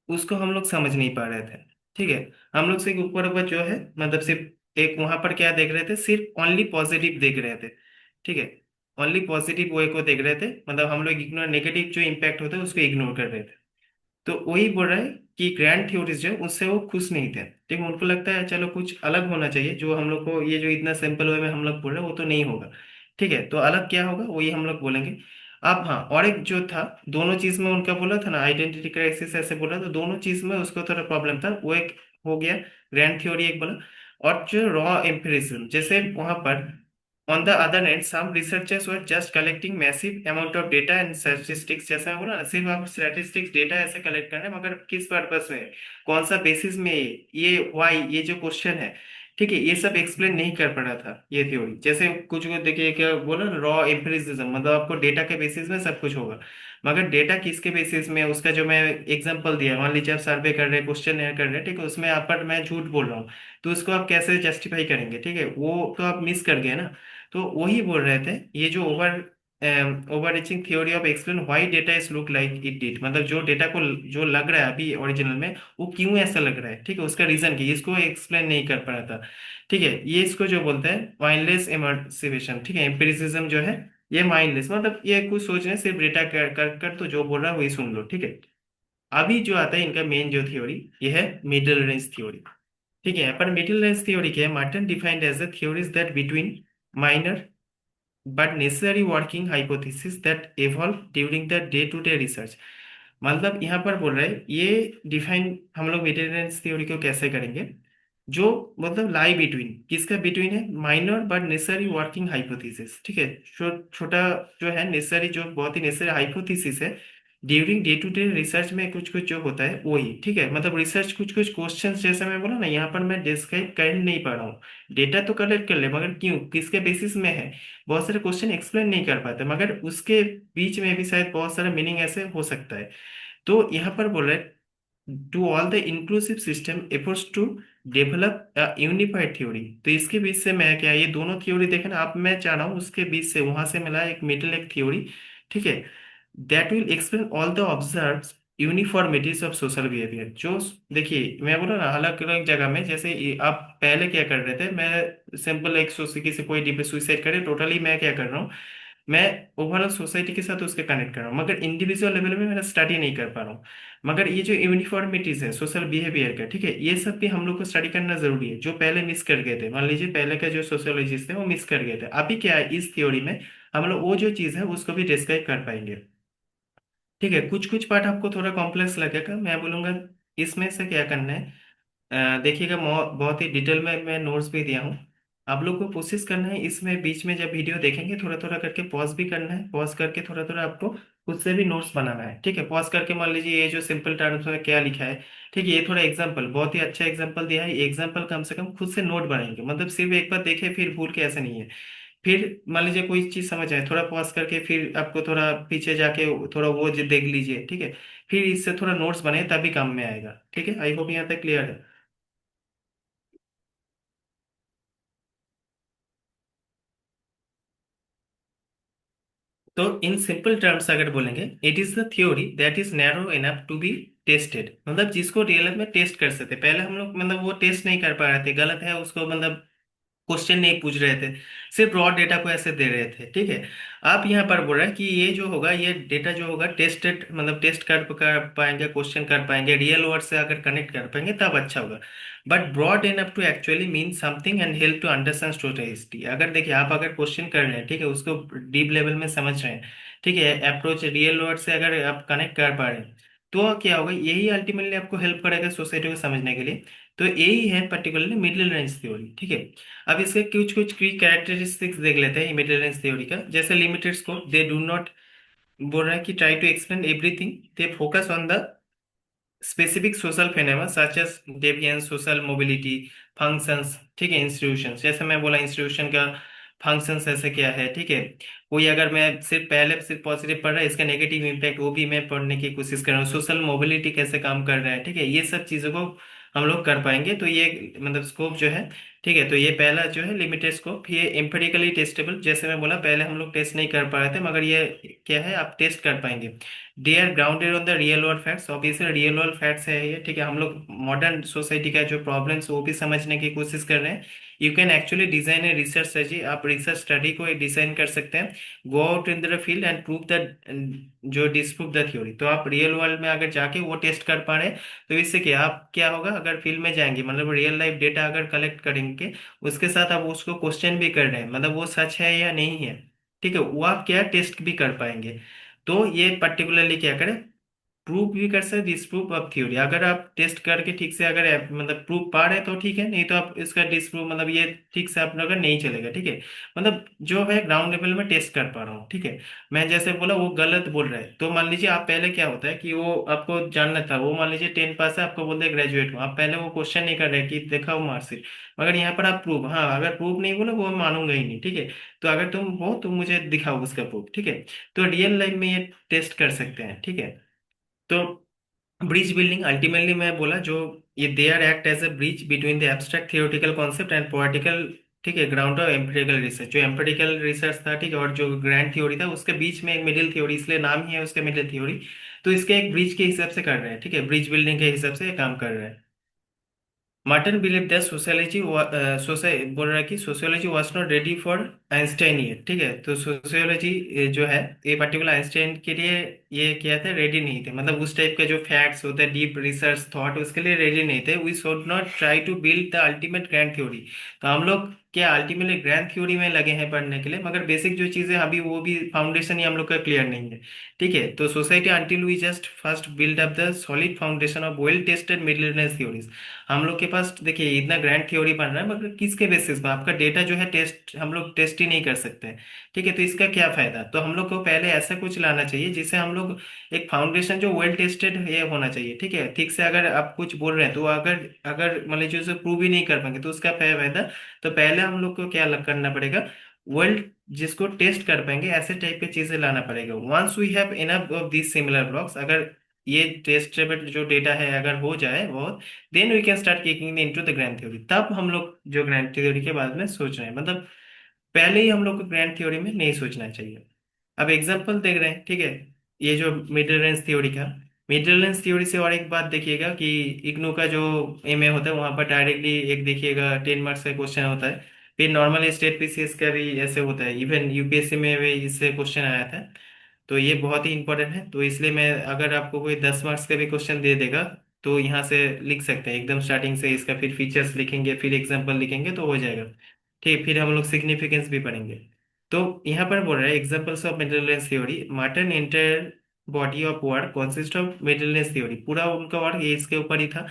उसको हम लोग समझ नहीं पा रहे थे। ठीक है, हम लोग सिर्फ ऊपर ऊपर जो है मतलब सिर्फ एक वहां पर क्या देख रहे थे, सिर्फ ओनली पॉजिटिव देख रहे थे। ठीक है, ओनली पॉजिटिव वे को देख रहे थे, मतलब हम लोग इग्नोर नेगेटिव जो इम्पैक्ट होता है उसको इग्नोर कर रहे थे। तो वही बोल रहा है कि ग्रैंड थ्योरीज जो उससे वो खुश नहीं थे। ठीक है, उनको लगता है चलो कुछ अलग होना चाहिए, जो हम लोग को ये जो इतना सिंपल वे में हम लोग बोल रहे हैं वो तो नहीं होगा। ठीक है, तो अलग क्या होगा वही हम लोग बोलेंगे। अब हाँ, और एक जो था, दोनों चीज में उनका बोला था ना आइडेंटिटी क्राइसिस ऐसे बोला, तो दोनों चीज में उसको थोड़ा प्रॉब्लम था, वो एक हो गया ग्रैंड थ्योरी एक बोला। और जो रॉ एम्पिरिज्म, जैसे वहां पर on the other hand, some researchers were just collecting massive amount of data and statistics। जैसा मैं बोला ना, सिर्फ आप स्टैटिस्टिक्स डेटा ऐसे कलेक्ट कर रहे हैं, मगर किस पर्पस में, कौन सा बेसिस में, ये वाई ये जो क्वेश्चन है, ठीक है, ये सब एक्सप्लेन नहीं कर पा रहा था ये थ्योरी। जैसे कुछ को देखिए क्या बोला ना, रॉ एम्पिरिसिज्म, मतलब आपको डेटा के बेसिस में सब कुछ होगा। मगर डेटा किसके बेसिस में, उसका जो मैं एग्जांपल दिया, मान लीजिए आप सर्वे कर रहे हैं, क्वेश्चन कर रहे हैं, ठीक है, उसमें आप पर मैं झूठ बोल रहा हूँ, तो उसको आप कैसे जस्टिफाई करेंगे। ठीक है, वो तो आप मिस कर गए ना। तो वही बोल रहे थे, ये जो over reaching theory of explain why data is look like it did, मतलब जो डेटा को जो लग रहा है अभी ओरिजिनल में वो क्यों ऐसा लग रहा है, ठीक है, उसका रीजन की इसको एक्सप्लेन नहीं कर पा रहा था। ठीक है, ये इसको जो बोलते हैं माइंडलेस इमर्सिवेशन। ठीक है, एम्पिरिसिज्म जो है ये माइंडलेस, मतलब ये कुछ सोचने सिर्फ डेटा कर तो जो बोल रहा है वही सुन लो। ठीक है, अभी जो आता है इनका मेन जो थ्योरी ये है मिडिल रेंज थ्योरी। ठीक है, पर मिडिल रेंज थ्योरी क्या है, Martin defined as the theories that between minor but necessary working hypothesis that evolve during the day to day research। मतलब यहाँ पर बोल रहे हैं ये डिफाइन हम लोग वेटेरेंस थ्योरी को कैसे करेंगे, जो मतलब लाई बिटवीन, किसका बिटवीन है, minor but necessary working hypothesis. ठीक है, छोटा जो है नेसेसरी, जो बहुत ही नेसेसरी हाइपोथेसिस है during day to day research में कुछ कुछ जो होता है वही। ठीक है, मतलब रिसर्च कुछ कुछ क्वेश्चंस जैसे मैं बोला ना, यहाँ पर मैं डिस्क्राइब कर नहीं पा रहा हूँ, डेटा तो कलेक्ट कर ले मगर क्यों किसके बेसिस में है, बहुत सारे क्वेश्चन एक्सप्लेन नहीं कर पाते, मगर उसके बीच में भी शायद बहुत सारा मीनिंग ऐसे हो सकता है। तो यहाँ पर बोल रहे to all the inclusive system efforts to develop unified theory. तो इसके बीच से मैं क्या, ये दोनों थ्योरी देखे ना आप, मैं चाह रहा हूँ उसके बीच से वहां से मिला एक मिडिल एक थ्योरी। ठीक है, that will explain all the observe uniformities of social behaviour. जो देखिए मैं बोला ना अलग अलग जगह में, जैसे आप पहले क्या कर रहे थे, मैं सिंपल एक सोसाइटी से कोई सुसाइड करे, टोटली मैं क्या कर रहा हूँ, मैं ओवरऑल सोसाइटी के साथ उसके कनेक्ट कर रहा हूँ, मगर इंडिविजुअल लेवल में मैं स्टडी नहीं कर पा रहा हूँ। मगर ये जो यूनिफॉर्मिटीज है सोशल बिहेवियर का, ठीक है, ये सब भी हम लोग को स्टडी करना जरूरी है, जो पहले मिस कर गए थे। मान लीजिए पहले का जो सोशियोलॉजिस्ट थे वो मिस कर गए थे, अभी क्या है इस थ्योरी में हम लोग वो जो चीज़ है उसको भी डिस्क्राइब कर पाएंगे। ठीक है, कुछ कुछ पार्ट आपको थोड़ा कॉम्प्लेक्स लगेगा, मैं बोलूंगा इसमें से क्या करना है, देखिएगा बहुत ही डिटेल में मैं नोट्स भी दिया हूँ। आप लोग को कोशिश करना है इसमें बीच में जब वीडियो देखेंगे थोड़ा थोड़ा करके पॉज भी करना है, पॉज करके थोड़ा थोड़ा आपको खुद से भी नोट्स बनाना है। ठीक है, पॉज करके मान लीजिए ये जो सिंपल टर्म्स में क्या लिखा है, ठीक है, ये थोड़ा एग्जांपल बहुत ही अच्छा एग्जांपल दिया है, एग्जांपल कम से कम खुद से नोट बनाएंगे, मतलब सिर्फ एक बार देखे फिर भूल के ऐसे नहीं है। फिर मान लीजिए कोई चीज समझ आए, थोड़ा पॉज करके फिर आपको थोड़ा पीछे जाके थोड़ा वो देख लीजिए। ठीक है, फिर इससे थोड़ा नोट्स बने तभी काम में आएगा। ठीक है, आई होप यहाँ तक क्लियर है। तो इन सिंपल टर्म्स अगर बोलेंगे, it is the theory that is narrow enough to be tested, मतलब जिसको रियल में टेस्ट कर सकते। पहले हम लोग मतलब वो टेस्ट नहीं कर पा रहे थे, गलत है उसको मतलब क्वेश्चन नहीं पूछ रहे थे, सिर्फ रॉ डेटा को ऐसे दे रहे थे, ठीक है। आप यहाँ पर बोल रहे हैं कि ये जो होगा, ये डेटा जो होगा टेस्टेड, मतलब टेस्ट कर पाएंगे, क्वेश्चन कर पाएंगे, रियल वर्ड से अगर कनेक्ट कर पाएंगे तब अच्छा होगा। But broad enough to actually mean something and help to understand स्टोरेस्टी। अगर देखिए आप अगर क्वेश्चन कर रहे हैं, ठीक है, उसको डीप लेवल में समझ रहे हैं, ठीक है, अप्रोच रियल वर्ड से अगर आप कनेक्ट कर पा रहे हैं, तो क्या होगा, यही अल्टीमेटली आपको हेल्प करेगा सोसाइटी को समझने के लिए। तो यही है पर्टिकुलरली मिडिल रेंज थ्योरी, ठीक है। अब इसके कुछ कुछ की कैरेक्टरिस्टिक्स देख लेते हैं मिडिल रेंज थ्योरी का। जैसे limited scope, they do not बोल रहा है कि try to explain everything, they focus on the specific social phenomena such as deviance, social mobility, functions, ठीक है, इंस्टीट्यूशंस। जैसे मैं बोला इंस्टीट्यूशन का फंक्शंस ऐसे क्या है, ठीक है। कोई अगर मैं सिर्फ पहले सिर्फ पॉजिटिव पढ़ रहा है, इसका नेगेटिव इम्पैक्ट वो भी मैं पढ़ने की कोशिश कर रहा हूँ। सोशल मोबिलिटी कैसे काम कर रहा है, ठीक है, ये सब चीज़ों को हम लोग कर पाएंगे। तो ये मतलब स्कोप जो है, ठीक है, तो ये पहला जो है लिमिटेड स्कोप, ये एम्पेरिकली टेस्टेबल। जैसे मैं बोला पहले हम लोग टेस्ट नहीं कर पा रहे थे, मगर ये क्या है, आप टेस्ट कर पाएंगे। They are grounded on the real world facts, obviously real world facts है ये, ठीक है। हम लोग मॉडर्न सोसाइटी का जो प्रॉब्लम्स वो भी समझने की कोशिश कर रहे हैं। You can actually design a research study, आप रिसर्च स्टडी को डिजाइन कर सकते हैं। Go out in the field and prove the, जो डिस्प्रूव द थ्योरी। तो आप रियल वर्ल्ड में अगर जाके वो टेस्ट कर पा रहे हैं, तो इससे क्या आप क्या होगा, अगर फील्ड में जाएंगे मतलब रियल लाइफ डेटा अगर कलेक्ट करेंगे, उसके साथ आप उसको क्वेश्चन भी कर रहे हैं, मतलब वो सच है या नहीं है, ठीक है, वो आप क्या टेस्ट भी कर पाएंगे। तो ये पर्टिकुलरली क्या करें, प्रूव भी कर सकते, डिसप्रूव ऑफ थ्योरी। अगर आप टेस्ट करके ठीक से अगर मतलब प्रूव पा रहे हैं तो ठीक है, नहीं तो आप इसका डिसप्रूव मतलब ये ठीक से आप अगर नहीं चलेगा, ठीक है। मतलब जो है ग्राउंड लेवल में टेस्ट कर पा रहा हूँ, ठीक है। मैं जैसे बोला वो गलत बोल रहा है, तो मान लीजिए आप पहले क्या होता है कि वो आपको जानना था, वो मान लीजिए 10 पास है, आपको बोलते हैं ग्रेजुएट हूँ, आप पहले वो क्वेश्चन नहीं कर रहे कि देखा वो मार्कशीट। मगर यहाँ पर आप प्रूव, हाँ अगर प्रूव नहीं बोला वो मैं मानूंगा ही नहीं, ठीक है। तो अगर तुम हो तो मुझे दिखाओ उसका प्रूफ, ठीक है। तो रियल लाइफ में ये टेस्ट कर सकते हैं, ठीक है। तो ब्रिज बिल्डिंग अल्टीमेटली मैं बोला जो, ये they are act as a bridge between the abstract theoretical concept and political, ठीक है, ग्राउंड ऑफ एम्पिरिकल रिसर्च। जो एम्पिरिकल रिसर्च था, ठीक है, और जो ग्रैंड थ्योरी था, उसके बीच में एक मिडिल थ्योरी, इसलिए नाम ही है उसका मिडिल थ्योरी। तो इसके एक ब्रिज के हिसाब से कर रहे हैं, ठीक है, ब्रिज बिल्डिंग के हिसाब से ये काम कर रहे हैं। मार्टिन बिलीव दैट सोशियोलॉजी, बोल रहा है कि sociology was not ready for Einstein ये, ठीक है। तो सोशियोलॉजी जो है ये पर्टिकुलर आइंस्टाइन के लिए ये क्या थे, रेडी नहीं थे, मतलब उस टाइप के जो फैक्ट्स होते हैं, डीप रिसर्च थॉट, उसके लिए रेडी नहीं थे। We should not try to build the ultimate grand theory. तो हम लोग क्या अल्टीमेटली ग्रैंड थ्योरी में लगे हैं पढ़ने के लिए, मगर बेसिक जो चीजें अभी वो भी फाउंडेशन ही हम लोग का क्लियर नहीं है, ठीक है। तो society until we just first build up the solid foundation of well tested middle theories. हम लोग के पास देखिए इतना ग्रैंड थ्योरी बन रहा है, मगर किसके बेसिस पे, आपका डेटा जो है टेस्ट हम लोग टेस्ट ही नहीं कर सकते हैं, ठीक है। तो इसका क्या फायदा, तो हम लोग को पहले ऐसा कुछ लाना चाहिए जिससे हम लोग एक फाउंडेशन जो वेल टेस्टेड ये होना चाहिए, ठीक है। ठीक से अगर आप कुछ बोल रहे हैं, तो अगर अगर मान लीजिए उसे प्रूव ही नहीं कर पाएंगे तो उसका क्या फायदा। तो पहले हम लोग को क्या करना पड़ेगा, वर्ल्ड जिसको टेस्ट कर पाएंगे ऐसे टाइप की चीजें लाना पड़ेगा। Once we have enough of this similar blocks, अगर ये टेस्टेबल जो डेटा है अगर हो जाए वो, then we can start kicking into the grand theory. तब हम लोग जो ग्रैंड थ्योरी के बाद में सोच रहे हैं, मतलब पहले ही हम लोग को ग्रैंड थ्योरी में नहीं सोचना चाहिए। अब एग्जांपल देख रहे हैं, ठीक है, ये जो मिडिल रेंज थ्योरी का, मिडिल रेंज थ्योरी से और एक बात देखिएगा कि इग्नू का जो एमए होता है वहां पर डायरेक्टली एक देखिएगा 10 मार्क्स का क्वेश्चन होता है। फिर नॉर्मल स्टेट पीसीएस का भी ऐसे होता है, इवन यूपीएससी में भी इससे क्वेश्चन आया था। तो ये बहुत ही इंपॉर्टेंट है, तो इसलिए मैं अगर आपको कोई 10 मार्क्स का भी क्वेश्चन दे देगा, तो यहाँ से लिख सकते हैं एकदम स्टार्टिंग से इसका, फिर फीचर्स लिखेंगे, फिर एग्जांपल लिखेंगे तो हो जाएगा। ठीक, फिर हम लोग सिग्निफिकेंस भी पढ़ेंगे। तो यहाँ पर बोल रहा है examples of middle range theory, Martin inter body of work consist of middle range theory, पूरा उनका वर्क ये इसके ऊपर ही था।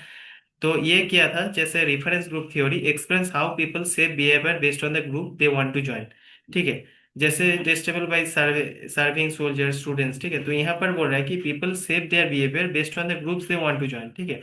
तो ये क्या था, जैसे reference group theory explains how people shape behaviour based on the group they want to join, ठीक है। जैसे testable by serving soldier students, ठीक है। तो यहाँ पर बोल रहा है कि people shape their behaviour based on the groups they want to join, ठीक है।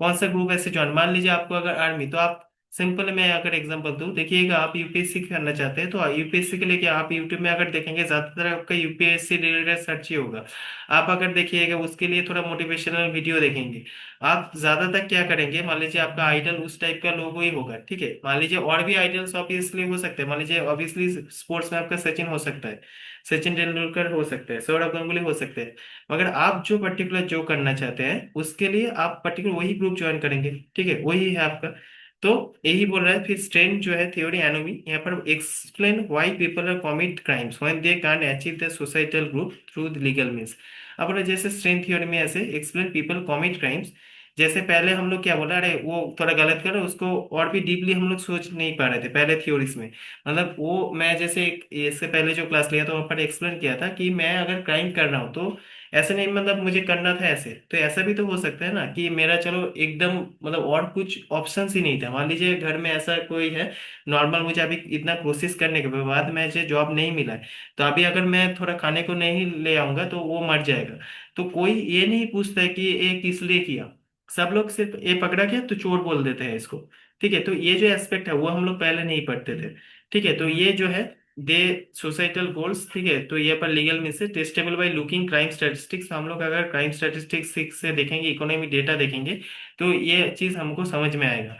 कौन सा ग्रुप ऐसे ज्वाइन, मान लीजिए आपको अगर आर्मी, तो आप सिंपल मैं अगर एग्जांपल दूं, देखिएगा आप यूपीएससी करना चाहते हैं तो यूपीएससी के लिए क्या, आप यूट्यूब में अगर देखेंगे ज्यादातर आपका यूपीएससी रिलेटेड सर्च ही होगा। आप अगर देखिएगा उसके लिए थोड़ा मोटिवेशनल वीडियो देखेंगे। आप ज्यादातर क्या करेंगे, मान लीजिए आपका आइडल उस टाइप का लोगो ही होगा, ठीक है। मान लीजिए और भी आइडल्स ऑब्वियसली हो सकते हैं, मान लीजिए ऑब्वियसली स्पोर्ट्स में आपका सचिन हो सकता है, सचिन तेंदुलकर हो सकते हैं, सौरव गांगुली हो सकते हैं। मगर आप जो पर्टिकुलर जो करना चाहते हैं उसके लिए आप पर्टिकुलर वही ग्रुप ज्वाइन करेंगे, ठीक है, वही है आपका। तो यही बोल रहा है फिर स्ट्रेंथ जो है थ्योरी एनोमी यहाँ पर, explain why people are commit crimes when they can't achieve the societal group through legal means. अब जैसे स्ट्रेंथ थ्योरी में ऐसे एक्सप्लेन पीपल कमिट क्राइम्स, जैसे पहले हम लोग क्या बोला, अरे वो थोड़ा गलत कर रहे हैं, उसको और भी डीपली हम लोग सोच नहीं पा रहे थे पहले थ्योरीज में। मतलब वो मैं जैसे इससे पहले जो क्लास लिया था वहाँ पर एक्सप्लेन किया था कि मैं अगर क्राइम कर रहा हूँ तो ऐसे नहीं, मतलब मुझे करना था ऐसे, तो ऐसा भी तो हो सकता है ना कि मेरा चलो एकदम मतलब और कुछ ऑप्शंस ही नहीं था। मान लीजिए घर में ऐसा कोई है नॉर्मल, मुझे अभी इतना कोशिश करने के बाद मुझे जॉब नहीं मिला है, तो अभी अगर मैं थोड़ा खाने को नहीं ले आऊंगा तो वो मर जाएगा। तो कोई ये नहीं पूछता है कि ये किस लिए किया, सब लोग सिर्फ ये पकड़ा गया तो चोर बोल देते हैं इसको। ठीक है, तो ये जो एस्पेक्ट है वो हम लोग पहले नहीं पढ़ते थे। ठीक है, तो ये जो है दे सोसाइटल गोल्स, ठीक है, तो ये पर लीगल मीन से testable by looking crime statistics. हम लोग अगर क्राइम स्टैटिस्टिक्स से देखेंगे, इकोनॉमी डेटा देखेंगे, तो ये चीज हमको समझ में आएगा।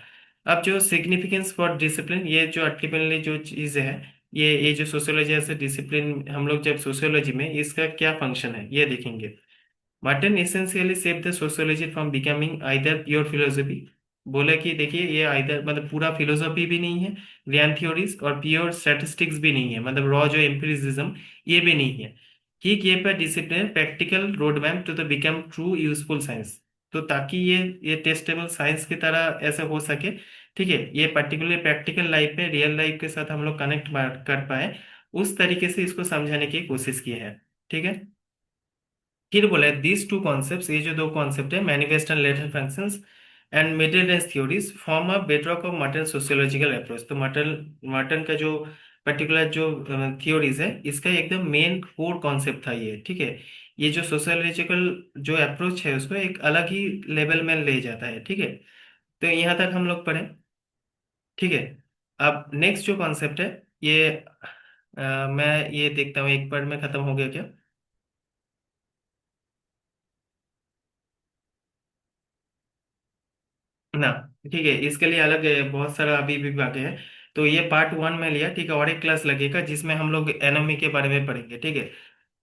अब जो सिग्निफिकेंस फॉर डिसिप्लिन, ये जो अल्टीमेटली जो चीज है, ये जो सोशियोलॉजी ऐसे डिसिप्लिन, हम लोग जब सोशियोलॉजी में इसका क्या फंक्शन है ये देखेंगे। Merton essentially saved the sociology from becoming either pure philosophy। बोला कि देखिए ये आइदर मतलब पूरा फिलोसॉफी भी नहीं है, ग्रैंड थ्योरीज, और प्योर स्टैटिस्टिक्स भी नहीं है, मतलब रॉ जो एम्पिरिसिज्म ये भी नहीं है। ही gave a discipline practical roadmap to the become true useful science। तो ताकि ये टेस्टेबल साइंस की तरह ऐसे हो सके, ठीक है, ये पर्टिकुलर प्रैक्टिकल लाइफ में रियल लाइफ के साथ हम लोग कनेक्ट कर पाए, उस तरीके से इसको समझाने की कोशिश की है। ठीक है, फिर बोला है दीज टू कॉन्सेप्ट्स, ये जो दो कॉन्सेप्ट है, manifest and latent functions and middle theories, form a bedrock of modern sociological approach. तो मॉडर्न मॉडर्न का जो पर्टिकुलर जो थ्योरीज है, इसका एकदम मेन कोर कॉन्सेप्ट था ये। ठीक है, ये जो सोशियोलॉजिकल जो अप्रोच है उसको एक अलग ही लेवल में ले जाता है। ठीक है, तो यहाँ तक हम लोग पढ़े। ठीक है, अब नेक्स्ट जो कॉन्सेप्ट है ये मैं ये देखता हूँ एक बार में खत्म हो गया क्या ना। ठीक है, इसके लिए अलग बहुत सारा अभी भी बाकी है। तो ये पार्ट वन में लिया, ठीक है, और एक क्लास लगेगा जिसमें हम लोग एनोमी के बारे में पढ़ेंगे। ठीक है,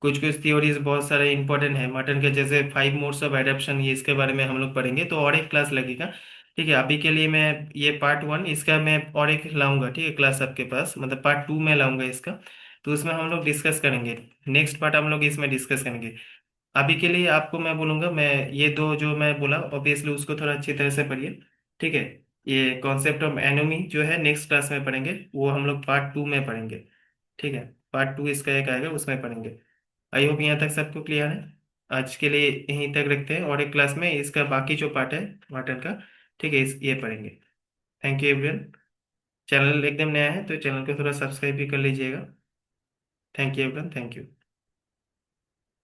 कुछ कुछ थ्योरीज बहुत सारे इंपॉर्टेंट है मटन के, जैसे 5 मोड्स ऑफ एडेप्शन, ये इसके बारे में हम लोग पढ़ेंगे, तो और एक क्लास लगेगा। ठीक है, अभी के लिए मैं ये पार्ट वन इसका मैं और एक लाऊंगा, ठीक है, क्लास आपके पास, मतलब पार्ट टू में लाऊंगा इसका। तो उसमें हम लोग डिस्कस करेंगे, नेक्स्ट पार्ट हम लोग इसमें डिस्कस करेंगे। अभी के लिए आपको मैं बोलूंगा, मैं ये दो जो मैं बोला ऑब्वियसली उसको थोड़ा अच्छी तरह से पढ़िए। ठीक है, ये कॉन्सेप्ट ऑफ एनोमी जो है नेक्स्ट क्लास में पढ़ेंगे, वो हम लोग पार्ट टू में पढ़ेंगे। ठीक है, पार्ट टू इसका एक आएगा उसमें पढ़ेंगे। आई होप यहाँ तक सबको क्लियर है। आज के लिए यहीं तक रखते हैं, और एक क्लास में इसका बाकी जो पार्ट है मटन का, ठीक है, इस ये पढ़ेंगे। Thank you everyone. चैनल एकदम नया है तो चैनल को थोड़ा सब्सक्राइब भी कर लीजिएगा। Thank you everyone, thank you.